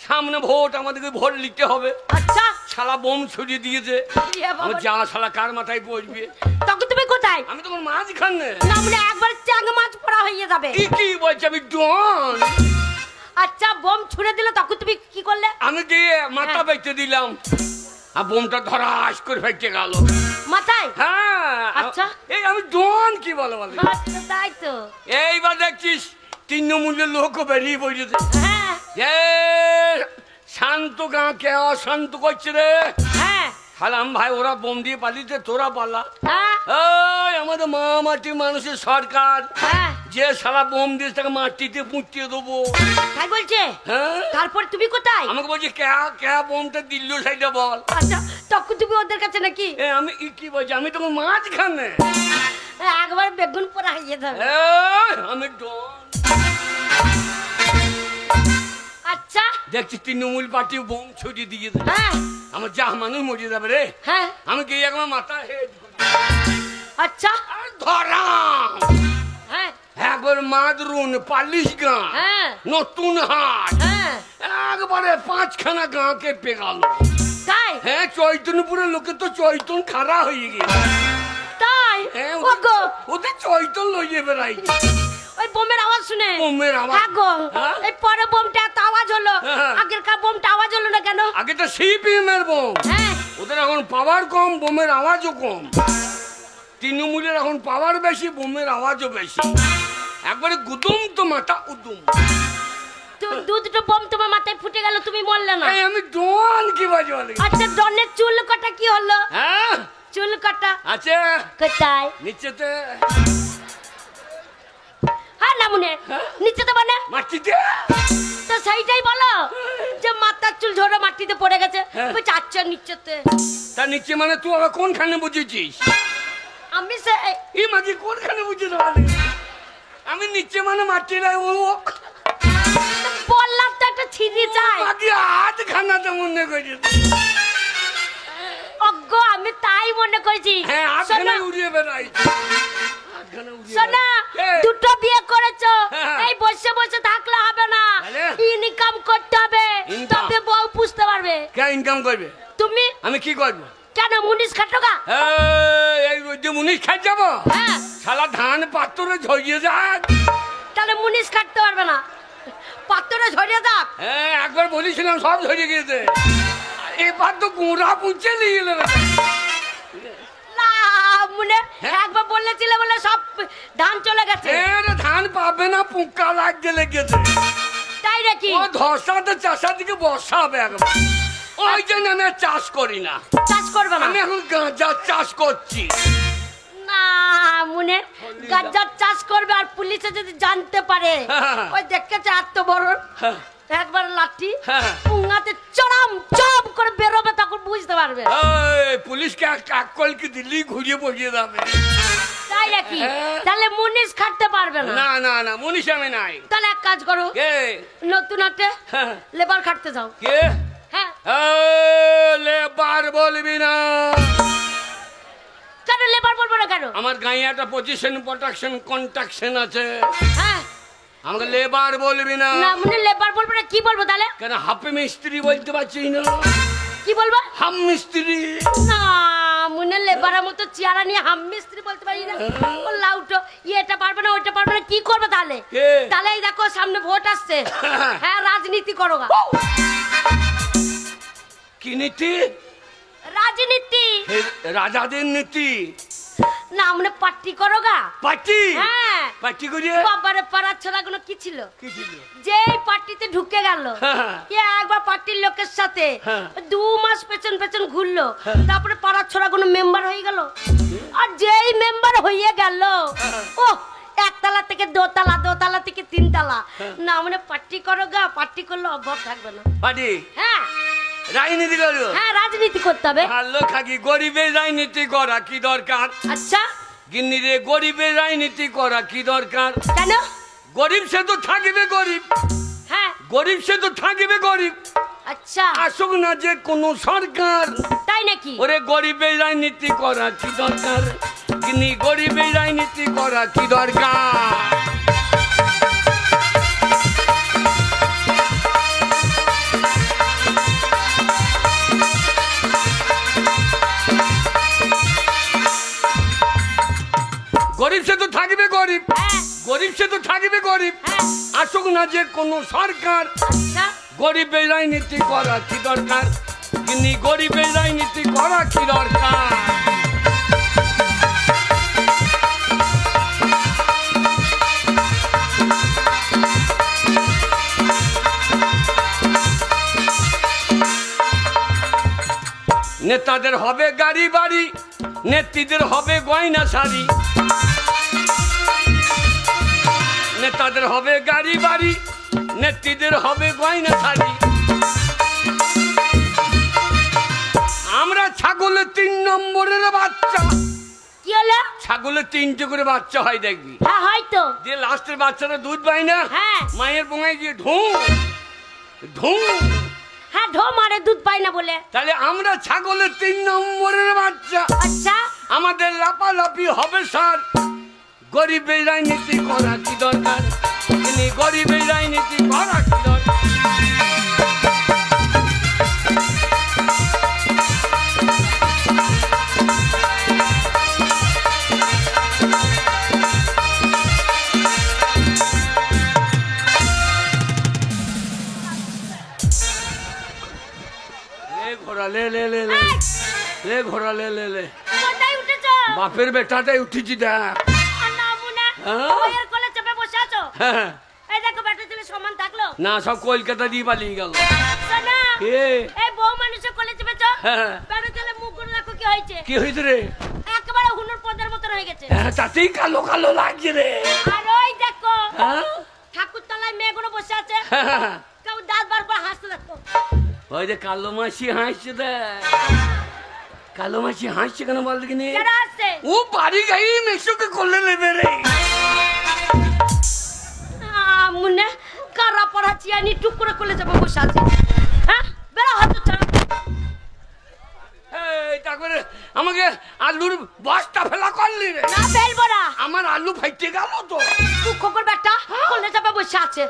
সামনে ভোট, আমাদেরকে ভোট লিখতে হবে। আচ্ছা শালা বোম ছড়িয়ে দিয়েছে, ইয়ে বাবা। আমার যা শালা কার মাথায় পড়বে। তখন তুমি কোথায়? আমি তখন মাঝখানে। না মানে একবার চ্যাং মাছ পড়া হয়ে যাবে। কি বলছে, আমি ডন। আচ্ছা বোম ছুড়ে দিলে তখন তুমি কি করলে? আমি দিয়ে মাথা বেঁচে দিলাম, আর বোমটা ধরাস করে ফেটে গেল মাথায়? হ্যাঁ। আচ্ছা। এই আমি ডন, কি বলো বলে। আচ্ছা তাই তো। এইবার দেখছিস তৃণমূলের লোক বেরিয়ে পড়েছে। হ্যাঁ এ শান্ত গাঁকে অশান্ত করছে রে। হ্যাঁ সালাম ভাই, ওরা বোম দিয়ে পালিয়েছে, তোরা পালা। হ্যাঁ ওই আমাদের মা মাটি মানুষের সরকার, হ্যাঁ যে শালা বোম দিয়েছে তাকে মাটিতে পুঁতিয়ে দেবো। তাই বলছে? হ্যাঁ, তারপর তুমি কোথায়? আমাকে বলছে কে বোমটা দিল সাইডে বল। আচ্ছা তখন তুমি ওদের কাছে নাকি? এ আমি কি বলছি, আমি তখন মাঝখানে। একবার বেগুন পোড়া হয়ে যাবে। আমি ডন। আচ্ছা দেখছি তৃণমূল পার্টি বোম ছড়িয়ে দিয়েছে, হ্যাঁ আমার যা মানুষ মরে যাবে রে। হ্যাঁ আমি কি একবার মাথা হেড আচ্ছা ধরাম, হ্যাঁ একবার মাদরুন পালিশ গাঁ, হ্যাঁ নতুন হাট, হ্যাঁ একবারে 5খানা গাঁ কেঁপে গেল। তাই? হ্যাঁ, চৈতন্যপুরের লোকে তো চৈতন খারা হয়ে গেছে। তাই? হ্যাঁ, ওগো ওদের চৈতন লইয়ে বেড়াই। ওই বোমের আওয়াজ শুনে? বোমের আওয়াজ? হ্যাঁ গো, হ্যাঁ? এই পরে বোমটা এত আওয়াজ হলো, হ্যাঁ। আগেরকার বোমটা আওয়াজ হলো না কেন? আগে তো সিপিএম এর বোম, হ্যাঁ ওদের এখন পাওয়ার কম, বোমের আওয়াজও কম। তৃণমূলের এখন পাওয়ার বেশি, বোমের আওয়াজও বেশি। একবারে গুদুম তো মাথা উদুম। তো দুটো বোম তোমার মাথায় ফুটে গেল, তুমি মরলে না? এই আমি ডন, কি বাজে বলে। আচ্ছা ডনের চুল কাটা কি হলো? হ্যাঁ চুল কাটা আছে কোথায়? নিচেতে, হ্যাঁ নামুনে নিচে তো মানে মাটিতে। তো সেইটাই বলো যে মাথার চুল ঝরে মাটিতে পড়ে গেছে, হ্যাঁ। ওই চাচ্ছে নিচেতে। তার নিচে মানে তুই আবার কোনখানে বুঝেছিস? আমি সে এই মাঝে কোনখানে বুঝে দেওয়া? আমি নিচে মানে মাটি নাই, ও বললাম তো একটা ছিঁড়ি চাই। মাটি হাত খানাতে মনে করেছে। অজ্ঞ আমি তাই মনে করেছি। হ্যাঁ, হাত শোনো, খানায় উড়িয়ে বেড়াই। হাতখানা উড়িয়ে শোনো, বেড়াই। দুটো বিয়ে করেছো, হ্যাঁ। এই বসে বসে থাকলে হবে না, তাহলে? ইনকাম করতে হবে, Income? তবে বউ পুষতে পারবে। কে ইনকাম করবে? তুমি আমি কি করবো? কেন মুনিশ খাটোগা? এই রোজে মুনিশ খাই যাবো? হ্যাঁ শালা ধান পাত্রে ঝরিয়ে যাক। তাহলে মুনিশ কাটতে পারবে না, পাত্রে ঝরিয়ে দাও। হ্যাঁ, একবার বলেছিলাম সব ঝরিয়ে গিয়েছে, এবার তো গুঁড়া পুঁচে নিয়ে গেল। না মুনে হ্যাঁ? একবার বলেছিলে বলে সব ধান চলে গেছে। ধান পাবে না, পোকা লাগতে লেগেছে। তাই নাকি? ও ধসাতে চাষার দিকে বর্ষা হবে একবার, ওই জন্য আমি আর চাষ করি না। চাষ করবে না? আমি এখন গাঁজার চাষ করছি। না মুনে গাঁজার চাষ করবে আর পুলিশে যদি জানতে পারে, হ্যাঁ। ওই দেখেছে এত বড় হ্যাঁ। একবার লাঠি হ্যাঁ। পুঙ্গাতে চড়াম চপ করে বেরোবে, তখন বুঝতে পারবে। এই পুলিশকে কাকল কি দিল্লি ঘুরিয়ে পড়িয়ে যাবে। তাই নাকি? হ্যাঁ। তাহলে মুনিশ খাটতে পারবে না? না না না, মুনিশ আমি নাই। তাহলে এক কাজ করো, কে? নতুন হাটে হ্যাঁ। লেবার খাটতে যাও। কে? হ্যাঁ লেবার বলবি না। কেন লেবার বলবো না কেন? আমার গাঁয়ে একটা পজিশন প্রোটেকশন কন্ট্রাকশন আছে, হ্যাঁ আমাকে লেবার বলবি না। না মুনে লেবার বলবো না, কি বলবো তাহলে? কেন হাফে মিস্ত্রি বলতে পারছি না? কি বলবো? হাম মিস্ত্রি। না মুনে লেবারের মতো চেয়ারা নিয়ে হাম মিস্ত্রি বলতে পারি না। ও লাউটো এটা পারবে না, ওইটা পারবে না, কি করবে তাহলে? কে? তাহলে এই দেখো সামনে ভোট আসছে, হ্যাঁ রাজনীতি করো গা। কি নীতি? রাজনীতি হে, রাজাদের নীতি। না মানে পার্টি করো গা। পার্টি? হ্যাঁ পার্টি করিয়ে বাবারে পাড়ার ছেলেগুলো কি ছিল, কি ছিল? যে পার্টিতে ঢুকে গেল, হ্যাঁ। কে একবার পার্টির লোকের সাথে হ্যাঁ। 2 মাস পেছন পেছন ঘুরলো, তারপরে পাড়ার ছোড়াগুলো মেম্বার হয়ে গেল। আর যেই মেম্বার হয়ে গেল, ও একতলা থেকে দোতলা, দোতলা থেকে 3 তলা। না মানে পার্টি করো গা, পার্টি করলে অভাব থাকবে না। পার্টি হ্যাঁ রাজনীতি করো? হ্যাঁ রাজনীতি করতে হবে। ভালো খাকি, গরিবের রাজনীতি করা কি দরকার? আচ্ছা গিন্নি রে, গরিবের রাজনীতি করা কি দরকার? কেন? গরিব সে তো থাকবে গরিব, হ্যাঁ গরিব সে তো থাকবে গরিব, আচ্ছা আসুক না যে কোনো সরকার। তাই নাকি? ওরে গরিবের রাজনীতি করা কি দরকার? গিন্নি গরিবের রাজনীতি করা কি দরকার? গরিব হ্যাঁ। আসুক না যে কোনো সরকার, আচ্ছা গরিবের রাজনীতি করা কি দরকার, কিন্তু গরিবের রাজনীতি করা কি দরকার। নেতাদের হবে গাড়ি বাড়ি, নেত্রীদের হবে গয়না শাড়ি। নেতাদের হবে গাড়ি বাড়ি, নেত্রীদের হবে গয়না শাড়ি। আমরা ছাগলের 3 নম্বরের বাচ্চা। কি হলো? ছাগলের 3টে করে বাচ্চা হয় দেখবি, হ্যাঁ হয়তো। যে লাস্টের বাচ্চারা দুধ পায় না, হ্যাঁ। মায়ের পোঙায় গিয়ে ঢু ঢু। হ্যাঁ ঢো মারে দুধ পাই না বলে। তাহলে আমরা ছাগলের 3 নম্বরের বাচ্চা। আচ্ছা আমাদের লাপালাপি হবে স্যার, গরিবের রাজনীতি করা কি দরকার, তিনি গরিবের রাজনীতি করা কি দরকার। ঘোড়া লে লে লে লে লে ঘোড়া লে লে লে। কোথায় উঠেছ? বাপের বেটাটাই উঠেছি দেখ। আর নামো না। হ্যাঁ। বইয়ের কোলে চেপে বসে আছো। হ্যাঁ। এই দেখো বেটা ছেলে সমান থাকলো। না সব কলকাতা দিয়ে পালিয়ে গেল। শোনো, কে? এই বউ মানুষের কোলে চেপেছো। হ্যাঁ। বেটা ছেলে মুখগুলো দেখো কি হয়েছে। কি হয়েছে রে? একেবারে হুনুর পদের মতো হয়ে গেছে। হ্যাঁ, তাতেই কালো কালো লাগছে রে। আর ওই দেখো হ্যাঁ? ঠাকুর তলায় মেয়েগুলো বসে আছে। হ্যাঁ। কেউ দাঁত বার বার হাসতে দেখো। ওই যে কালো মাসি হাসছে দেখ। কালো মাসি হাসছে কেন বল দেখিনি? কেন হাসছে? ও বাড়ি গাই মেসোকে করলে নেবে রে। মুন্নে কারা পড়া চিয়ানি টুক করে কোলে চেপে বসে আছে। হ্যাঁ বেড়া হাত ছাড়া। এই তারপরে আমাকে আলুর বস্তা ফেলা করলি রে। না ফেলবো না। আমার আলু ফাইটে গেল তো। তুই খবর বেটা কোলে চেপে বসে আছে।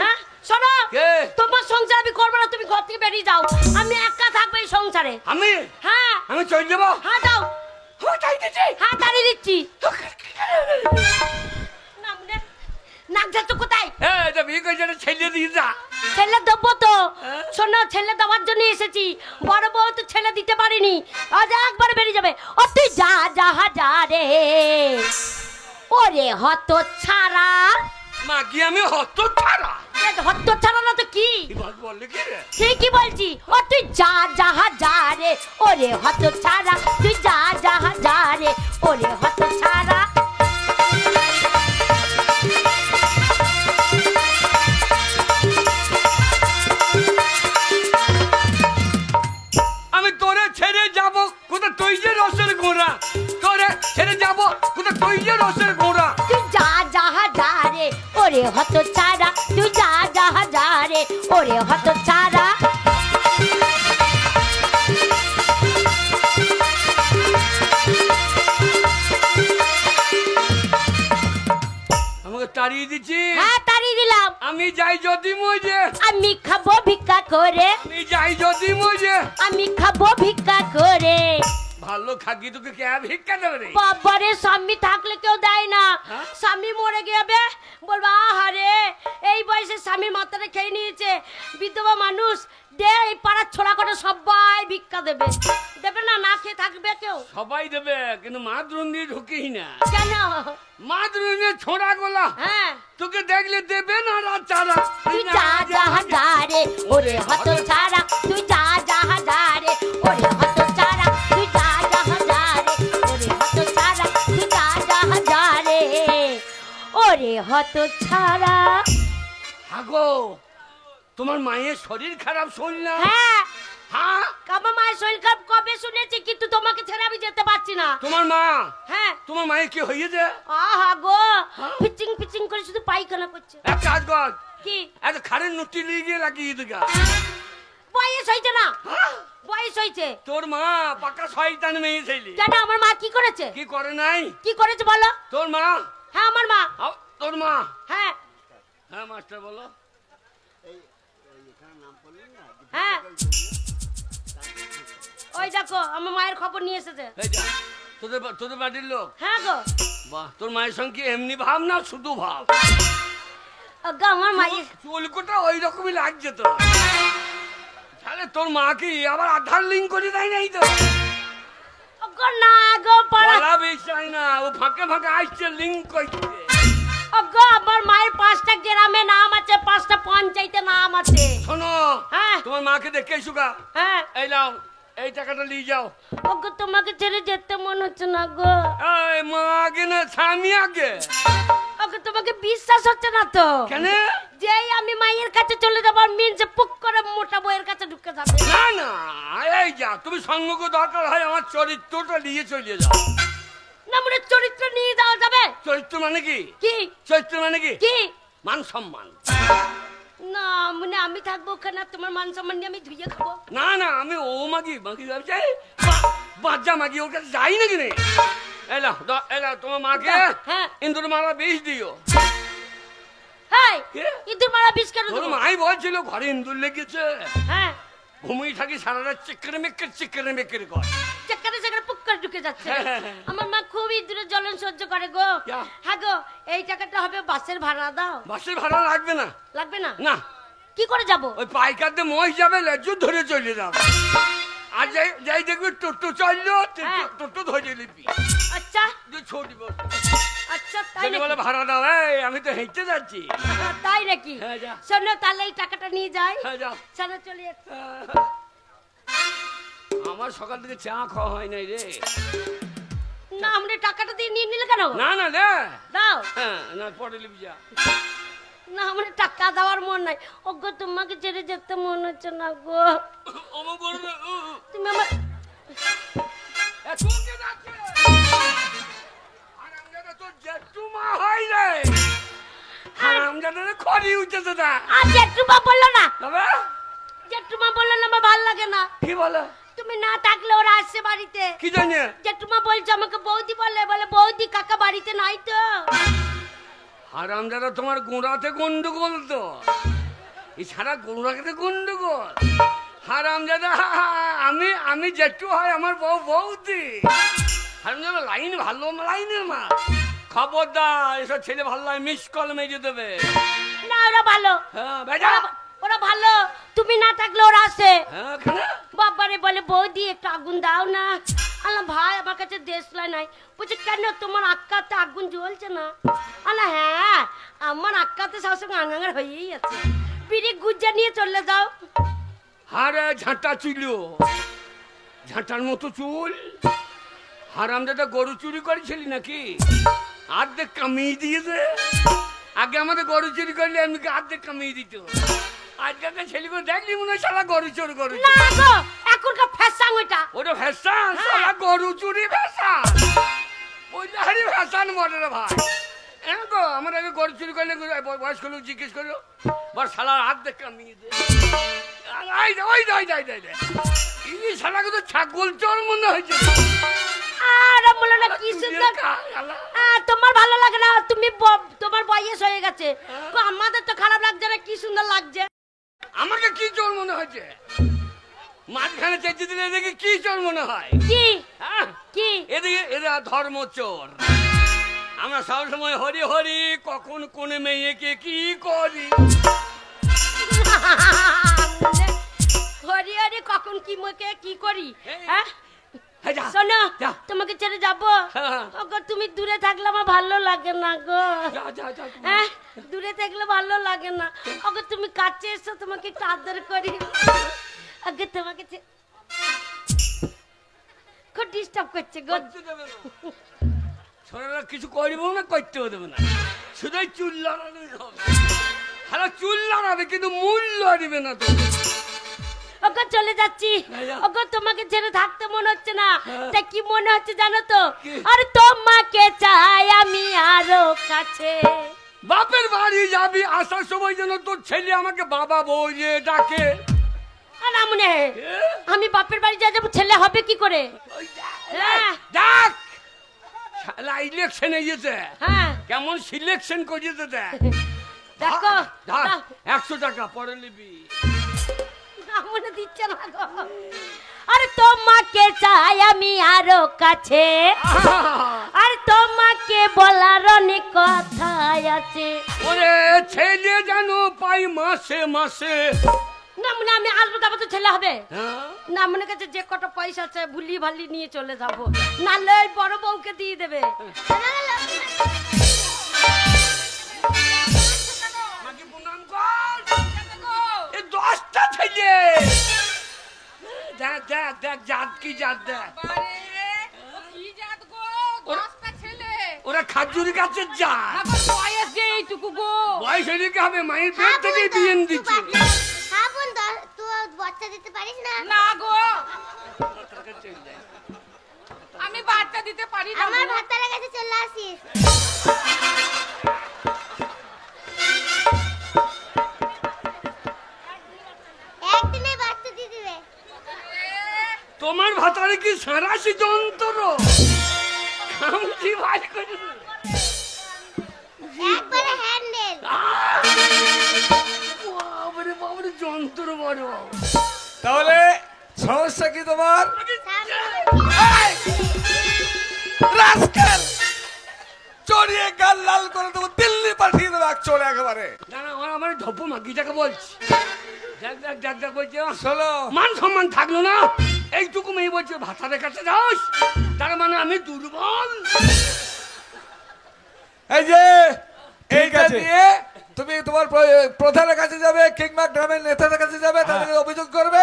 হ্যাঁ শোনো, কে? তোমার সংসার আমি করবো না, তুমি ঘর থেকে বেরিয়ে যাও। আমি একা থাকবো এই সংসারে। আমি হ্যাঁ আমি চলে যাবো। হ্যাঁ যাও। আমি চাইতেছি। হ্যাঁ দাঁড়িয়ে দিচ্ছি। না মুন্নে নাক যাচ্ছ কোথায়? এই যে বিয়ে করে যেটা ছেলে দিয়ে যা। ছেলে দেবো তো। শোনো, ছেলে দেওয়ার জন্য এসেছি। বড় বউ তো ছেলে দিতে পারিনি, আজ একবার বেরিয়ে যাবে। ও তুই যা যা যা রে, ওরে হত ছাড়া। মা কি আমি হত ছাড়া? হত ছাড়া না তো কি? বললে কি রে? ঠিকই বলছি। ও তুই যা যা যা রে, ওরে হত ছাড়া। তুই যা যা যা রে, ওরে হত ছাড়া। আমি তোরে ছেড়ে যাব কোথা, তুই যে রসের গোড়া। তোরে ছেড়ে যাব কোথা, তুই যে রসের গোড়া। তুই যা যা যা রে, ওরে হত ছাড়া। তুই যা যা যা রে, ওরে হত ছাড়া। আমাকে তাড়িয়ে দিচ্ছি। হ্যাঁ তাড়িয়ে দিলাম। আমি যাই যদি মজে, আমি খাবো ভিক্ষা করে। আমি যাই যদি মজে। আমি খাবো ভিক্ষা করে। ভালো খাকি তোকে কে ভিক্ষা দেবে রে? বাবারে স্বামী থাকলে কেউ দেয় না। হ্যাঁ? স্বামী মরে গেবে বলবো আহারে এই বয়সে স্বামীর মাথাটা খেয়ে নিয়েছে, বিধবা মানুষ। দে এই পাড়ার ছোড়া করে সবাই ভিক্ষা দেবে। দেবে না, না খেয়ে থাকবে কেউ? সবাই দেবে, কিন্তু মা দ্রুন দিয়ে ঢুকেই না। কেন? মা দ্রুনে ছোড়া গোলা হ্যাঁ তোকে দেখলে দেবে না রাত চারা। তুই যা যা যা রে, ওরে হত ছাড়া। তুই যা যা যা রে, ওরে হত ছাড়া। তুই যা যা যা রে, ওরে হত ছাড়া। তুই যা যা যা রে, ওরে হত ছাড়া। হাগো তোমার মায়ের শরীর খারাপ শুনলাম। হ্যাঁ হ্যাঁ আমার মায়ের শরীর খারাপ কবে শুনেছি, কিন্তু তোমাকে ছেড়ে আমি যেতে পারছি না। তোমার মা, হ্যাঁ তোমার মায়ের কি হয়েছে? আহা গো, পিচিং পিচিং করে শুধু পায়খানা করছে। এক কাজ কর, কি? এত খারের নুটি নিয়ে গিয়ে লাগিয়ে দিগা। বয়স হয়েছে না? বয়স হয়েছে। তোর মা পাকা শয়তান মেয়ে ছেলে। কেন আমার মা কি করেছে? কি করে নাই? কি করেছে বলো? তোর মা? হ্যাঁ আমার মা। তোর মা? হ্যাঁ হ্যাঁ মাস্টার বলো। হ্যাঁ ওই দেখো আমার মায়ের খবর নিয়ে এসেছে। এই যা, তোদের বাড়ির লোক? হ্যাঁ গো। বাহ, তোর মায়ের সঙ্গে এমনি ভাব না শুধু ভাব? ওগো আমার মায়ের চুলকোটা ওই রকমই লাগছে তো। তাহলে তোর মা কি আবার আধার লিঙ্ক করে দেয় নাই তো? ওগো না গো পাড়া বলা বিষয় না, ও ফাঁকে ফাঁকে আসছে লিঙ্ক করতে। ওগো আমার মায়ের 5টা গ্রামে নাম আছে, 5টা পঞ্চায়েতে নাম আছে। শোনো, হ্যাঁ। তোমার মাকে দেখে এসুকা। হ্যাঁ এই নাও, এই টাকাটা নিয়ে যাও। ওগো তোমাকে ছেড়ে যেতে মন হচ্ছে না গো। এই মা আগে না স্বামী আগে? ওগো তোমাকে বিশ্বাস হচ্ছে না তো? কেন? যেই আমি মায়ের কাছে চলে যাবো মিনসে পুক করে মোটা বইয়ের কাছে ঢুকে যাবে। না না, এই যা, তুমি সঙ্গ দরকার হয় আমার চরিত্রটা নিয়ে চলে যাও। না মনে চরিত্র নিয়ে যাওয়া যাবে? চরিত্র মানে কি? কি চরিত্র মানে কি? কি? মান সম্মান। না মানে আমি থাকবো ওখানে, আর তোমার মান সম্মান নিয়ে আমি ধুইয়ে খাবো? না না, আমি ও মাগি মাগি যাই, বাচ্চা মাগি ওর কাছে যাই নাকি রে? এলা এলা তোমার মাকে হ্যাঁ। ইন্দুর মারা বিষ দিও। হ্যাঁ কে? ইঁদুর মারা বিষ কেন তোর দেবো? মাই বলছিল ঘরে ইন্দুর লেগেছে, হ্যাঁ ঘুমিয়ে থাকি সারা রাত চিকের মেকের কর। চেকারে চেকারে পুক করে ঢুকে যাচ্ছে। হ্যাঁ, হ্যাঁ, হ্যাঁ। আমার মা খুব ইঁদুরের জ্বলন সহ্য করে গো। যা। হ্যাঁ গো এই টাকাটা হবে বাসের ভাড়া দাও। বাসের ভাড়া লাগবে না। লাগবে না? না, কি করে যাবো? ওই পাইকার দিয়ে মহিষ যাবে, লেজু ধরে চলে যাবে। আর যাই যাই দেখবি টোটো চললো, হ্যাঁ। টোটো ধরে নিবি। আচ্ছা ছোট আচ্ছা তাই যদি বলে নাকি? ভাড়া দাও, এই আমি তো হেঁটে যাচ্ছি। তাই নাকি? হ্যাঁ, যা। শোনো তাহলে এই টাকাটা নিয়ে যাই। হ্যাঁ, যাও। চলো চলে যাচ্ছি। আমার সকাল থেকে চা খাওয়া হয় নাই রে। না আমরা টাকাটা দিয়ে নিয়ে নিলে কেন? না না রে, দাও। হ্যাঁ না পরে লিবি যা। না আমার টাকা দেওয়ার মন নাই। ওগো তোমাকে ছেড়ে যেতে মন হচ্ছে না গো। অমুক করে রে, তুমি আমার তোকে যাচ্ছে। আরামজাদা তোর জেঠুমা হয় রে। আরামজাদা রে খড়ি উঠেছে তা। আর জেঠুমা বললো না, তবে জেঠুমা বললো না, আমার ভালো লাগে না। কি বলে? তুমি না থাকলে ওরা আসছে বাড়িতে। কি জানি? জেঠুমা বলছে আমাকে বৌদি বলে বৌদি কাকা বাড়িতে নাই তো। আরামজাদা তোমার গোড়াতে গন্ডগোল তো, এছাড়া গোড়াতে গন্ডগোল। হারামজাদা আমি আমি জেঠু হয়, আমার বউ বৌদি। হারামজাদা লাইন ভালো লাইনের মা। খবরদার এসব ছেলে ভালো লাগে, মিস কল মেরে দেবে। না ওরা ভালো। হ্যাঁ বেটা, ওরা ভালো, তুমি না থাকলে ওরা আসে। হ্যাঁ কেন? বাবারে বলে বৌদি একটু আগুন দাও না। আল্লাহ ভাই আমার কাছে দেশলাই নাই। বলছে কেন তোমার আক্কাতে আগুন জ্বলছে না? আল্লাহ হ্যাঁ আমার আক্কাতে সবসময় আঙাঙ্গার হয়েই আছে। বিড়ি গুজ্জা নিয়ে চলে যাও। হারে ঝাঁটা চুল, ঝাঁটার মতো চুল। হারামজাদা গরু চুরি করেছিলি নাকি? আর্ধেক কামিয়ে দিয়েছে। আগে আমাদের গরু চুরি করলে এমনি আর্ধেক কামিয়ে দিত। আজকালকার ছেলেগুলো দেখলি মনে হয় সারা গরু চোর গরু না গো এখনকার ফ্যাশন ওইটা। ওটা ফ্যাশন, সারা গরু চুরি ফ্যাশন। ওই হারি ফ্যাশন বলে রে ভাই। হ্যাঁ গো আমার আগে গরু চুরি করলে বয়স্ক লোক জিজ্ঞেস করলো, বল শালা আর্ধেক কামিয়ে দে। ওই শালাকে তো ছাগল চোর মনে হয়েছে। আরে বলো না কি সুন্দর। তোমার ভালো লাগে না, তুমি তোমার বয়স হয়ে গেছে। আমাদের তো খারাপ লাগছে না, কি সুন্দর লাগছে। আমাকে কি চোর মনে হয়েছে? মাঝখানে চেঁচে দিলে দেখে কি চোর মনে হয়? কি হ্যাঁ কি? এদিকে এরা ধর্ম চোর। আমরা সবসময় হরি হরি, কখন কোন মেয়েকে কি করি। হরি হরি কখন কি মুখে কি করি। হ্যাঁ হ্যাঁ, যা, শোনো যা। তোমাকে ছেড়ে যাবো। হ্যাঁ। ওগো তুমি দূরে থাকলে আমার ভালো লাগে না গো। যা, যা, যা। হ্যাঁ দূরে থাকলে ভালো লাগে না। ওগো তুমি কাছে এসো, তোমাকে একটু আদর করি। আগে তোমাকে খুব ডিস্টার্ব করছে গো। করতে দেবে না। ছোটরা কিছু করবো না, করতেও দেবে না, শুধু চুল লড়ানো হবে। হ্যালো চুল লড়াবে কিন্তু মূল্য দিবে না তো। ওগো চলে যাচ্ছি। ওগো তোমাকে ছেড়ে থাকতে মনে হচ্ছে না। তা কি মনে হচ্ছে জানো তো? আরে তোমাকে চাই আমি আরো কাছে। বাপের বাড়ি যাবি, আসার সময় যেন তোর ছেলে আমাকে বাবা বলে ডাকে। না মনে আমি বাপের বাড়ি যাবো, ছেলে হবে কি করে? হ্যাঁ ডাক শালা ইলেকশনে গেছে, হ্যাঁ কেমন সিলেকশন করেছে দেখ। দেখো ধর 100 টাকা পরে নিবি। না মনে দিচ্ছে না গো। আরে তোমাকে চাই আমি আরো কাছে। আরে তোমাকে বলার অনেক কথা আছে। ওরে ছেলে যেন পাই মাসে মাসে। না মনে আমি আসবো তারপর তো ছেলে হবে হ্যাঁ? না, মনে কাছে যে কটা পয়সা আছে ভুলি ভালি নিয়ে চলে যাবো, নাহলে ওই বড় বউকে দিয়ে দেবে। মাকে প্রণাম কর। এ 10টা ছেলে। দেখ দেখ দেখ জাত কি জাত দেখ। বারে, ও কি জাত গো? 10টা ছেলে। ওরা খাজুরি গাছের জাত। আমার বয়স যে এইটুকু গো। বয়স এদিকে হবে মায়ের পেট থেকে বিয়ে দিচ্ছে। হ্যাঁ বোন, তুই বাচ্চা দিতে পারিস না? না গো, আমি বাচ্চা দিতে পারি না। আমার গো। ভাতারের কাছে চলে আসিস। একদিনে বাচ্চা দিয়ে দিবে। তোমার ভাতারে কি সারাশি যন্ত্র? খামচি ভাই করে দে। একবারে হ্যান্ডেল। বাবারে বাবারে যন্ত্র বড়। তাহলে সমস্যা কি তোমার? রাস্কেল! চড়িয়ে গাল লাল করে দেবো, দিল্লি পাঠিয়ে দেবো এক চড়ে একেবারে। না না ওরা আমার ধপ্পু মাগিটাকে বলছি। দেখ দেখ দেখ দেখ বলছে শোনো, মান সম্মান থাকলো না। এইটুকু মেয়ে বলছে ভাতারের কাছে যাস, তার মানে আমি দুর্বল। এই যে ঠিক এইটা আছে। নিয়ে তুমি তোমার প্রধানের কাছে যাবে কিংবা গ্রামের নেতাদের কাছে যাবে, তাদেরকে অভিযোগ করবে।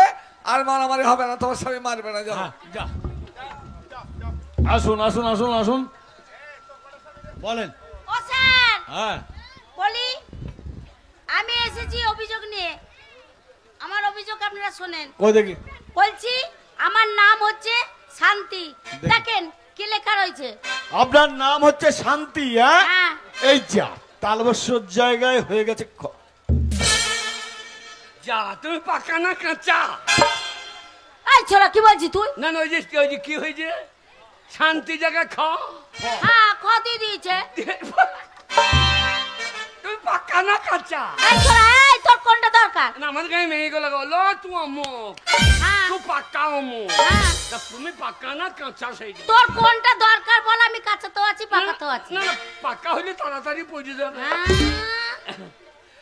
আর মারামারি হবে না, তোমার স্বামী মারবে না। যাও। যা। আসুন আসুন আসুন আসুন, বলেন। ও স্যার হ্যাঁ, বলি, আমি এসেছি অভিযোগ নিয়ে। আমার অভিযোগ আপনারা শোনেন। কই দেখি। বলছি আমার নাম হচ্ছে শান্তি। দেখেন কি লেখা রয়েছে। আপনার নাম হচ্ছে শান্তি? হ্যাঁ, হ্যাঁ। এই যা তালবস্যর জায়গায় হয়ে গেছে যা তুমি পাকা না কাঁচা? এই ছোড়া কি বলছিস তুই? না না ওই যে কি হয়েছে, শান্তি জায়গা খাও। হ্যাঁ খতি দিয়েছে। তুমি পাকা না কাঁচা? এই ছোড়া, এই তোর কোনটা দরকার? না আমাদের গায়ে মেয়েগুলো বলো তুই অমুক, হ্যাঁ তুই পাক্কা অমুক। হ্যাঁ। তা তুমি পাক্কা না কাঁচা সেই? তোর কোনটা দরকার বল, আমি কাঁচা তো আছি পাকা তো আছি। না না পাক্কা হলে তাড়াতাড়ি পড়ে যাবে। হ্যাঁ।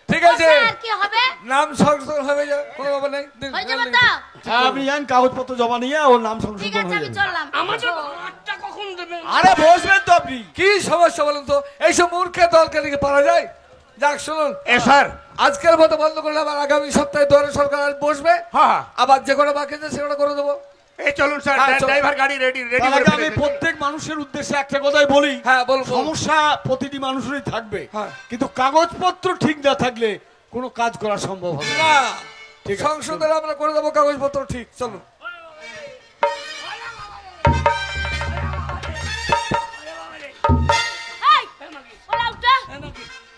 ঠিক ও আছে, স্যার, কি হবে? নাম সংশোধন হয়ে যাবে, কোনো ব্যাপার নেই। হয়ে যাবে তো? হ্যাঁ, আপনি যান কাগজপত্র জমা নিয়ে ওর নাম ঠিক সংশোধন আছে হয়ে আমি যাবে। চললাম। আমাদের ভাতটা কখন দেবেন? আরে বসবেন তো আপনি। কি সমস্যা বলুন তো? এইসব মূর্খের দলকে নাকি পারা যায়? যাক শুনুন, স্যার। আজকের মতো বন্ধ করলে আবার আগামী সপ্তাহে দুয়ারে সরকার আজ বসবে। হ্যাঁ, আবার যে কোনো বাকি আছে সেগুলো করে দেবো। এই চলুন স্যার, হ্যাঁ, চল। ড্রাইভার গাড়ি রেডি রেডি তার করে আগে আমি ফেলেছে। প্রত্যেক মানুষের উদ্দেশ্যে একটা কথাই বলি। হ্যাঁ, বলুন, বলুন। সমস্যা প্রতিটি মানুষেরই থাকবে, হ্যাঁ। কিন্তু কাগজপত্র ঠিক না থাকলে কোনো কাজ করা সম্ভব হবে না। না, ঠিক আছে। সংসদের আমরা করে দেবো কাগজপত্র ঠিক। চলুন। এই, ওরা উঠা।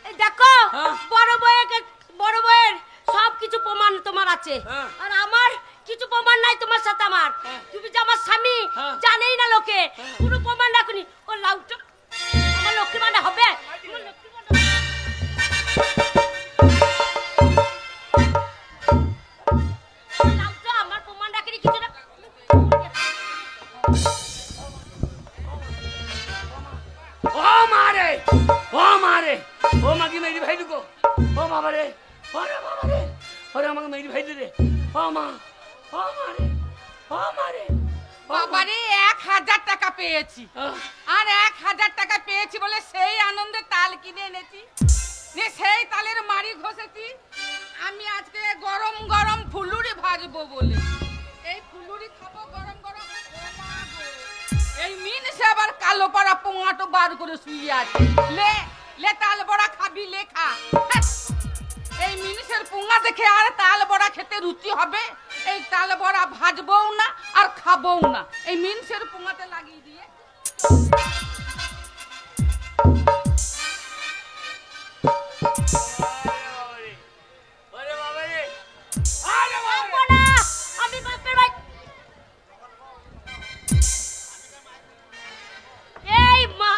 এই দেখো, হ্যাঁ। বড় বউয়ের সব কিছু প্রমাণ তোমার আছে। হ্যাঁ। আর আমার কিছু প্রমাণ নাই তোমার সাথে আমার। তুমি যে আমার স্বামী হ্যাঁ। জানেই না লোকে, কোনো প্রমাণ রাখুনি। ও লাউটা আমার লক্ষ্মী মানে হবে? আমার লক্ষ্মী মানে লাউটা আমার প্রমাণ রাখেনি কিছু না। ও মারে, ও মারে, ও মাগি মেরি ভাই দুকো, ও বাবা রে, ওরে বাবা রে, ওরে আমাকে মেরি ভাই দে রে, ও মা, ও মারে, ও মারে, বাবারে 1000 টাকা পেয়েছি। আহ, আর 1000 টাকা পেয়েছি বলে সেই আনন্দে তাল কিনে এনেছি। নে সেই তালের মাড়ি ঘষেছি। আমি আজকে গরম গরম ফুলুরি ভাজবো বলে। এই ফুলুরি খাবো গরম গরম। ও মা গো, এই মিনসে আবার কালো পাড়া পোঙাটো বার করে শুয়ে আছে। লে লে তাল বড়া খাবি, লে খা। হ্যাঁ। এই মিনিসের পোঙা দেখে আর তাল বড়া খেতে রুচি হবে? এই তাল বড়া ভাজবও না আর খাবও না। এই মিনিসের পোঙাতে লাগিয়ে দিয়ে ওরে বাবা রে, আরে বাবা রে। থাকবো না, আমি বাপের বাড়ি। এই মা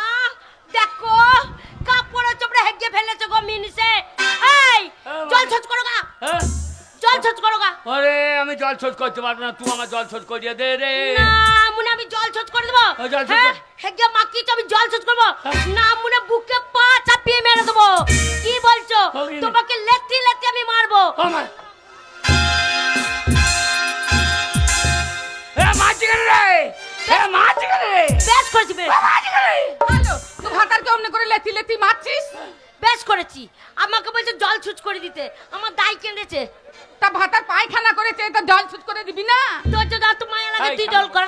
দেখো, কাপড় চোপড়ে হেগে ফেলেছে গো মিনিসে। এই জল ছচ করো গা, হ্যাঁ? জল ছচ করো গা। ওরে আমি জল শোধ করতে পারবো না, তুই আমার জল শোধ করিয়ে দে রে। না মনে আমি জল ছুট করে দেবো ও, জল ছুঁচ হ্যাঁ কর। হেগে মাখিয়ে আমি জল ছুট করবো না মনে বুকে পা চাপিয়ে মেরে দেবো কি বলছো ও, কি রে? তোমাকে লেথি লেথি আমি মারবো ও মা এ মাছি কেন রে এ মাছি কেন রে বেশ করেছি বেশ মাছি কেন রে হ্যালো তুই ভাতারকে অমনি করে লেথি লেথি মারছিস বেশ করেছি আমাকে বলছে জল ছুট করে দিতে আমার দাই কেঁদেছে তা ভাতার পায়খানা করেছে তা জল ছুট করে দিবি না তোর যদি এত মায়া লাগে তুই জল কর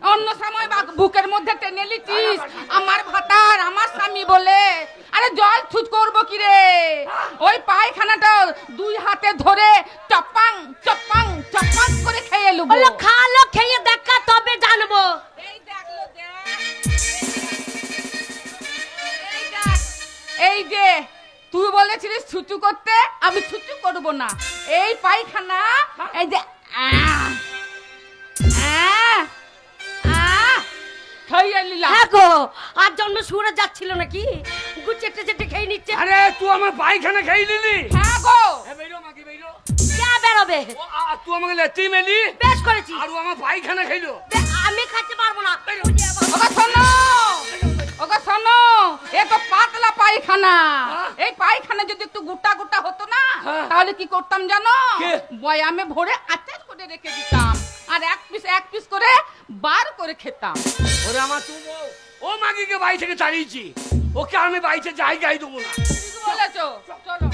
অন্য সময় বুকের মধ্যে টেনে লিছিস আমার ভাতার আমার স্বামী বলে আরে জল ছুট করবো কি রে ওই পায়খানাটা দুই হাতে ধরে চপাং চপাং চপাং করে খেয়ে লুবো বললো খালো খেয়ে দেখা তবে জানবো এই দেখলো দেখ এই দেখ এই যে তুই বলেছিলিস ছুচু করতে আমি ছুচু করব না এই পায়খানা এই যে খাইয়ে নিলাম হ্যাঁ গো আর জন্ম সুরে যাচ্ছিল নাকি গুচেটে চেটে খেয়ে নিচ্ছে আরে তুই আমার পায়খানা খেয়ে নিলি হ্যাঁ গো এ বেরো মাগি বেরো কে বেরোবে ও তুই আমাকে লেতি মেলি বেশ করেছি আর ও আমার পায়খানা খাইলো আমি খাইতে পারবো না ওগো শোনো ওগো শোনো এ তো পাতলা পায়খানা এই পায়খানা যদি একটু গোটা গোটা হতো না তাহলে কি করতাম জানো কি? বয়ামে ভরে আচার করে রেখে দিতাম আর এক পিস করে বার করে খেতাম ওরে আমার তুই ও মাগিকে বাড়ি থেকে তাড়িয়েছি ওকে আমি বাড়িতে যাই দেবো না ঠিক বলেছো চলো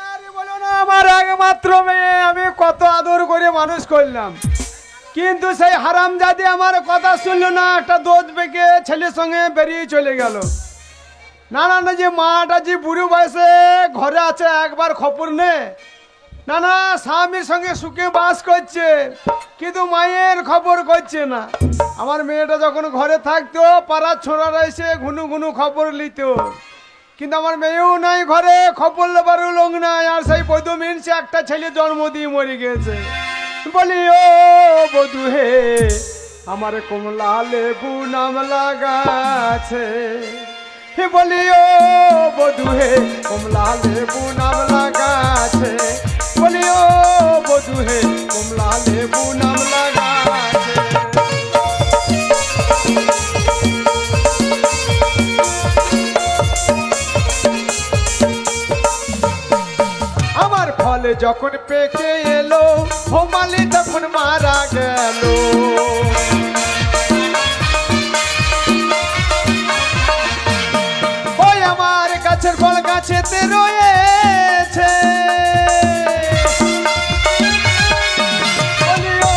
আরে বলো না আমার একমাত্র মেয়ে আমি কত আদর করে মানুষ করলাম কিন্তু সেই হারামজাদি আমার কথা শুনলো না একটা দোষ বেঁকে ছেলের সঙ্গে বেরিয়ে চলে গেল না না না যে মাটা যে বুড়ো বয়সে ঘরে আছে একবার খবর নে না না স্বামীর সঙ্গে সুখে বাস করছে কিন্তু মায়ের খবর করছে না আমার মেয়েটা যখন ঘরে থাকতো পাড়ার ছোড়ারা এসে ঘুনু ঘুনু খবর নিত কিন্তু আমার মেয়েও নাই ঘরে খবর নেবারও লোক নাই আর সেই বধূ মিনছে একটা ছেলে জন্ম দিয়ে মরে গেছে বলি ও বধূ হে আমার কমলা লেবু নাম লাগাছে হে বলি ও বধূ হে কমলা লেবু নাম লাগাছে বলি ও বধূ হে কমলা লেবু নাম লাগাছে আমার ফলে যখন পেকে এলো হোমালি তখন মারা গেল ওই আমার গাছের ফল গাছেতে রয়েছে বলি ও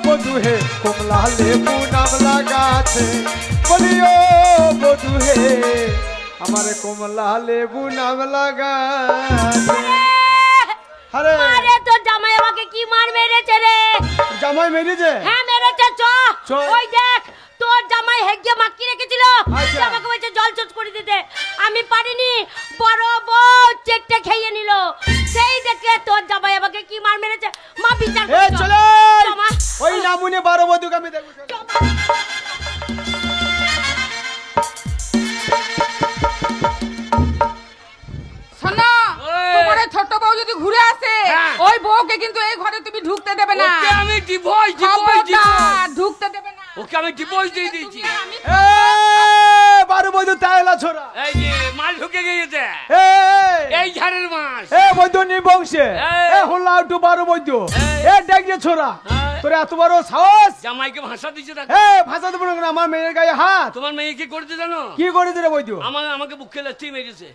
বধূ হে কমলা লেবু নাম লাগাছে বলি ও বধূ হে আমার কমলা লেবু নাম লাগাছে আরে আরে তোর জামাই আমাকে কি মার মেরেছে রে জামাই মেরেছে হ্যাঁ মেরেছে চ। ওই দেখ তোর জামাই হেগে মাকি রেখেছিল আচ্ছা। সে আমাকে বলছে জল চুচ করে দিতে আমি পারিনি বড় বউ চেটে খেয়ে নিল সেই দেখে তোর জামাই আমাকে কি মার মেরেছে মা বিচার এ করছো। চলে চ মা। ওই নামুনে 12 বধুকে আমি দেখব চ মা। শোনো ওই। তোমার ওই ছোট বউ যদি ঘুরে আসে হ্যাঁ। ওই বউকে কিন্তু এই ঘরে তুমি ঢুকতে দেবে না ওকে আমি ডিভোর্স খবরদার, ঢুকতে দেবে না ওকে আমি ডিভোর্স দিয়ে দিয়েছি আমি এ 12 বধু তাইলা ছোরা এই যে মাল ঢুকে গিয়েছে এ এই ঝাড়ের মাছ এ বৈদ্য নিবংশে এই। এ হল্লা একটু 12 বৈদ্য এই। এ ডাকিয়ে ছোরা এই। তোর এত বড় সাহস জামাইকে ভাষা দিচ্ছে দেখো এ ভাষা দেবো না কেন? আমার মেয়ের গায়ে হাত তোমার মেয়ে কি করতে জানো কি করেছে রে বৈদ্য আমাকে বুকে লাথি মেরেছে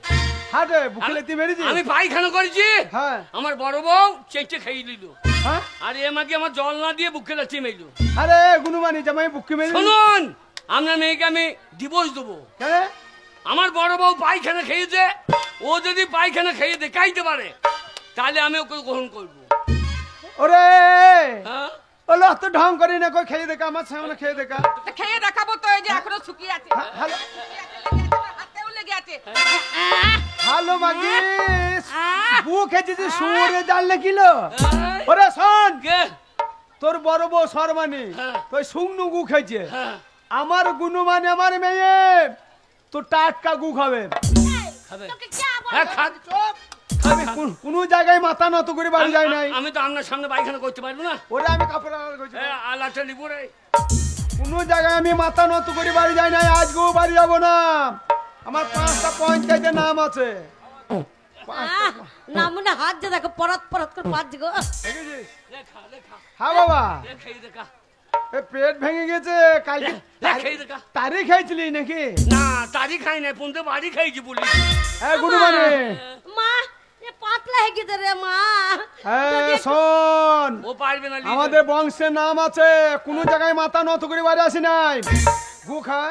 হাটে বুকেলে তুই মেরেছি আমি পায়খানা করেছি হ্যাঁ আমার বড় বউ চেটে খেয়ে দিল হ্যাঁ আর আমাকে আমার জল না দিয়ে বুকে লাথি মেরলো আরে গুনুমানি জামাই বুকে মেরেছি শুনুন আপনার মেয়েকে আমি ডিভোর্স দেবো কেন আমার বড় বউ পায়খানা খেয়েছে ও যদি পায়খানা খেয়ে দেখাইতে পারে তাহলে আমি ওকে গ্রহণ করবো ওরে হ্যাঁ ওলো তো ঢং করি না কই খেয়ে দেখা আমার সামনে খেয়ে দেখা তো খেয়ে দেখাবো তো এই যে এখনো শুকিয়ে আছে হ্যালো হাতেও লেগে আছে হ্যালো মাগিস বুক খেয়েছিস সুরে জানলে কিলো এই, ওরে শোন কে? তোর বড় বউ শর্মানি হ্যাঁ। তুই শুকনো গু খেয়েছে হ্যাঁ, আমার গুনু মানে আমার মেয়ে তো টাটকা গু খাবে খাবে। তোকে কে বললো? হ্যাঁ, খাবে। কোনো জায়গায় মাথা নত করে বাড়ি যায় নাই। আমি তো আপনার সামনে পায়খানা করতে পারবো না। ওরে আমি কাপড় আলাদা করছি। আলাদা নিব রে। কোনো জায়গায় আমি মাথা নত করে বাড়ি যাই নাই, আজকেও বাড়ি যাবো না। আমার 5টা পঞ্চায়েতের নাম আছে। না মনে হাত যে দেখো পরাত পরাত করে পাঁচ গো। দেখেছিস? লেখা লেখা হ্যাঁ বাবা, লেখাই দেখা এ পেট ভেঙে গেছে কালকে। লেখাই দেখা। তারি খাইছিলি নাকি? না তারি খাই নাই, পুনতে বাড়ি খাইছি বলি। গুরু মানে মা এ পাতলা হয়ে গেছে রে মা। শোন, ও পারবে না। আমাদের বংশের নাম আছে, কোনো জায়গায় মাথা নত করে বাড়ি আসি নাই। গু খা।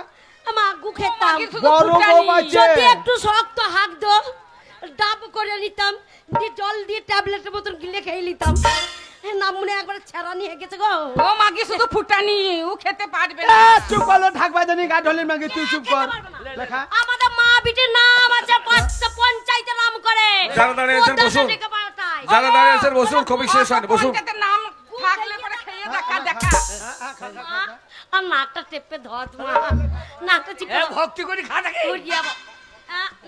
মা গু খেতাম, বড় বউ বাচ্চা। যদি একটু শক্ত হাক দো ডাব করে নিতাম, দিয়ে জল দিয়ে ট্যাবলেটের মতন গিলে খেয়ে নিতাম। নাম মনে একবার ছেড়া নিয়ে গেছে গো। ও মাগি শুধু ফুটানি, ও খেতে পারবে না। চুপ করলো, ঢাকবা জানি গা ঢলের মাগে, তুই চুপ কর। লেখা। আমাদের মা বিটির নাম আছে 5টা পঞ্চায়েতের নাম করে। যারা দাঁড়িয়েছেন বসুন, যারা দাঁড়িয়েছেন বসুন, খুবই শেষ হয়নি, বসুন। পঞ্চায়েতের নাম থাকলে পরে খেয়ে দেখা দেখা। আর নাকটা টেপে ধর তোমার, নাকটা চিপে ভক্তি করি খা থাকে।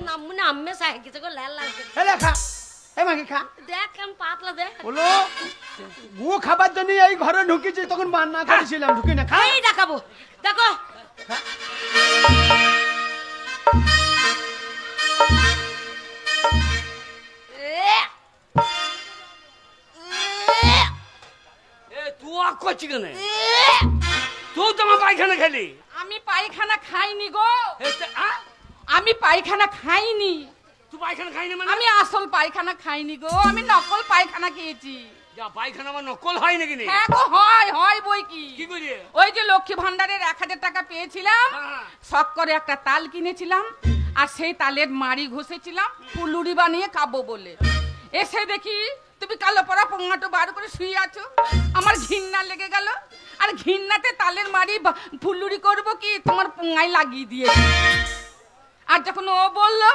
নাম মনে আম্মে সাই গেছে গো, লাল লাল এ লেখা, এ মাগে খা। দেখ কেমন পাতলা দেখ। বলো গু খাবার জন্য এই ঘরে ঢুকেছি, তখন বান্না করেছিলাম, ঢুকি না। খা। এই দেখাবো দেখো। তুই আক করছি কেন? তুই তো আমার পায়খানা খেলি। আমি পায়খানা খাইনি গো, আমি পায়খানা খাইনি। তুই পায়খানা খাইনি মানে? আমি আসল পায়খানা খাইনি গো, আমি নকল পায়খানা খেয়েছি। যা পায়খানা আমার নকল হয় নাকি? হ্যাঁ গো হয়, হয় বই কি। কি করি? ওই যে লক্ষ্মী ভান্ডারের 1000 টাকা পেয়েছিলাম, শখ করে একটা তাল কিনেছিলাম, আর সেই তালের মাড়ি ঘষেছিলাম ফুলুরি বানিয়ে খাবো বলে। এসে দেখি তুমি কালো পরা পোঙাটো বার করে শুয়ে আছো, আমার ঘৃণা লেগে গেল। আর ঘৃণাতে তালের মাড়ি ফুলুরি করবো কি, তোমার পোঙায় লাগিয়ে দিয়েছি। আর যখন ও বললো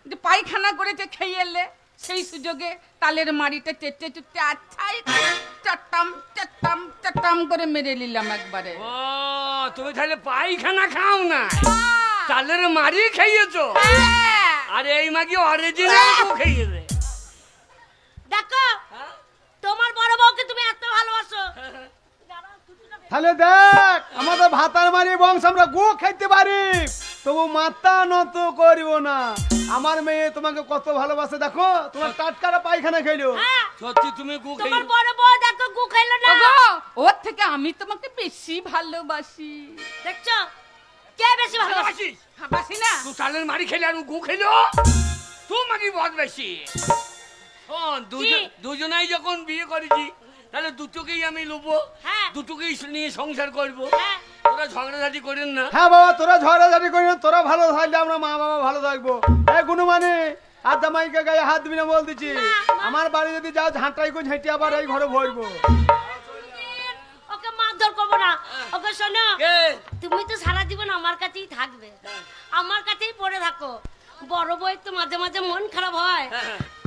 যে পায়খানা করেছে খেয়ে এলে, সেই সুযোগে তালের মাড়িটা চেটে চুটে আচ্ছাই চাট্টাম চাট্টাম চাট্টাম করে মেরে নিলাম একবারে। ও তুমি তাহলে পায়খানা খাও না, তালের মারি খেয়েছো? আরে এই মাগি অরিজিনাল খেয়েছে। দেখো তোমার বড় বউকে তুমি এত ভালোবাসো, তাহলে দেখ আমাদের ভাতার মারি বংশ, আমরা গু খাইতে পারি, তবু মাথা নত করিব না। আমার মেয়ে তোমাকে কত ভালোবাসে, দেখো তোমার টাটকারা পায়খানা খেলো। সত্যি তুমি গু খাই? তোমার বড় বউ দেখো গু খাইলো না। ওগো, ওর থেকে আমি তোমাকে বেশি ভালোবাসি। দেখছো কে বেশি ভালোবাসি? ভালোবাসি না? তুই তালের মারি খেলে আর গু খেলো, তুই মাগি বহুত বেশি। শোন, দুজনাই যখন বিয়ে করেছি, তাহলে দুটোকেই আমি লুবো, দুটোকেই নিয়ে সংসার করবো। তোরা ঝগড়াঝাটি করেন না। হ্যাঁ বাবা, তোরা ঝগড়াঝাটি করি না, তোরা ভালো থাকলে আমরা মা বাবা ভালো থাকবো। এই গুনু মানে আর জামাইকে গায়ে হাত দিবি না বল দিচ্ছি। আমার বাড়ি যদি যাও ঝাঁটাই করে ঝেঁটে আবার এই ঘরে ভরবো। ওকে মারধর করবো না। ওকে শোনো, তুমি তো সারা জীবন আমার কাছেই থাকবে, আমার কাছেই পড়ে থাকো। বড় বউ তো মাঝে মাঝে মন খারাপ হয়,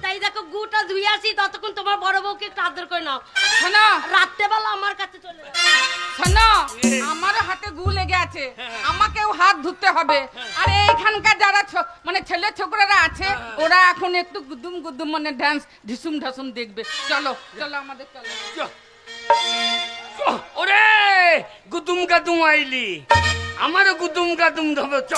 তাই দেখো গুটা ধুয়ে আসি, ততক্ষণ তোমার বড় বউকে একটু আদর করে নাও। শোনো, রাত্রেবেলা আমার কাছে চলে যাও। শোনো, আমারও হাতে গু লেগে আছে, আমাকেও হাত ধুতে হবে। আর এইখানকার যারা মানে ছেলে ছোকরারা আছে, ওরা এখন একটু গুদুম গুদুম মানে ডান্স ঢিসুম ঢাসুম দেখবে। চলো চলো আমাদের চলো। ওরে গুদুম গাদুম আইলি, আমারও গুদুম গাদুম ধবে। চ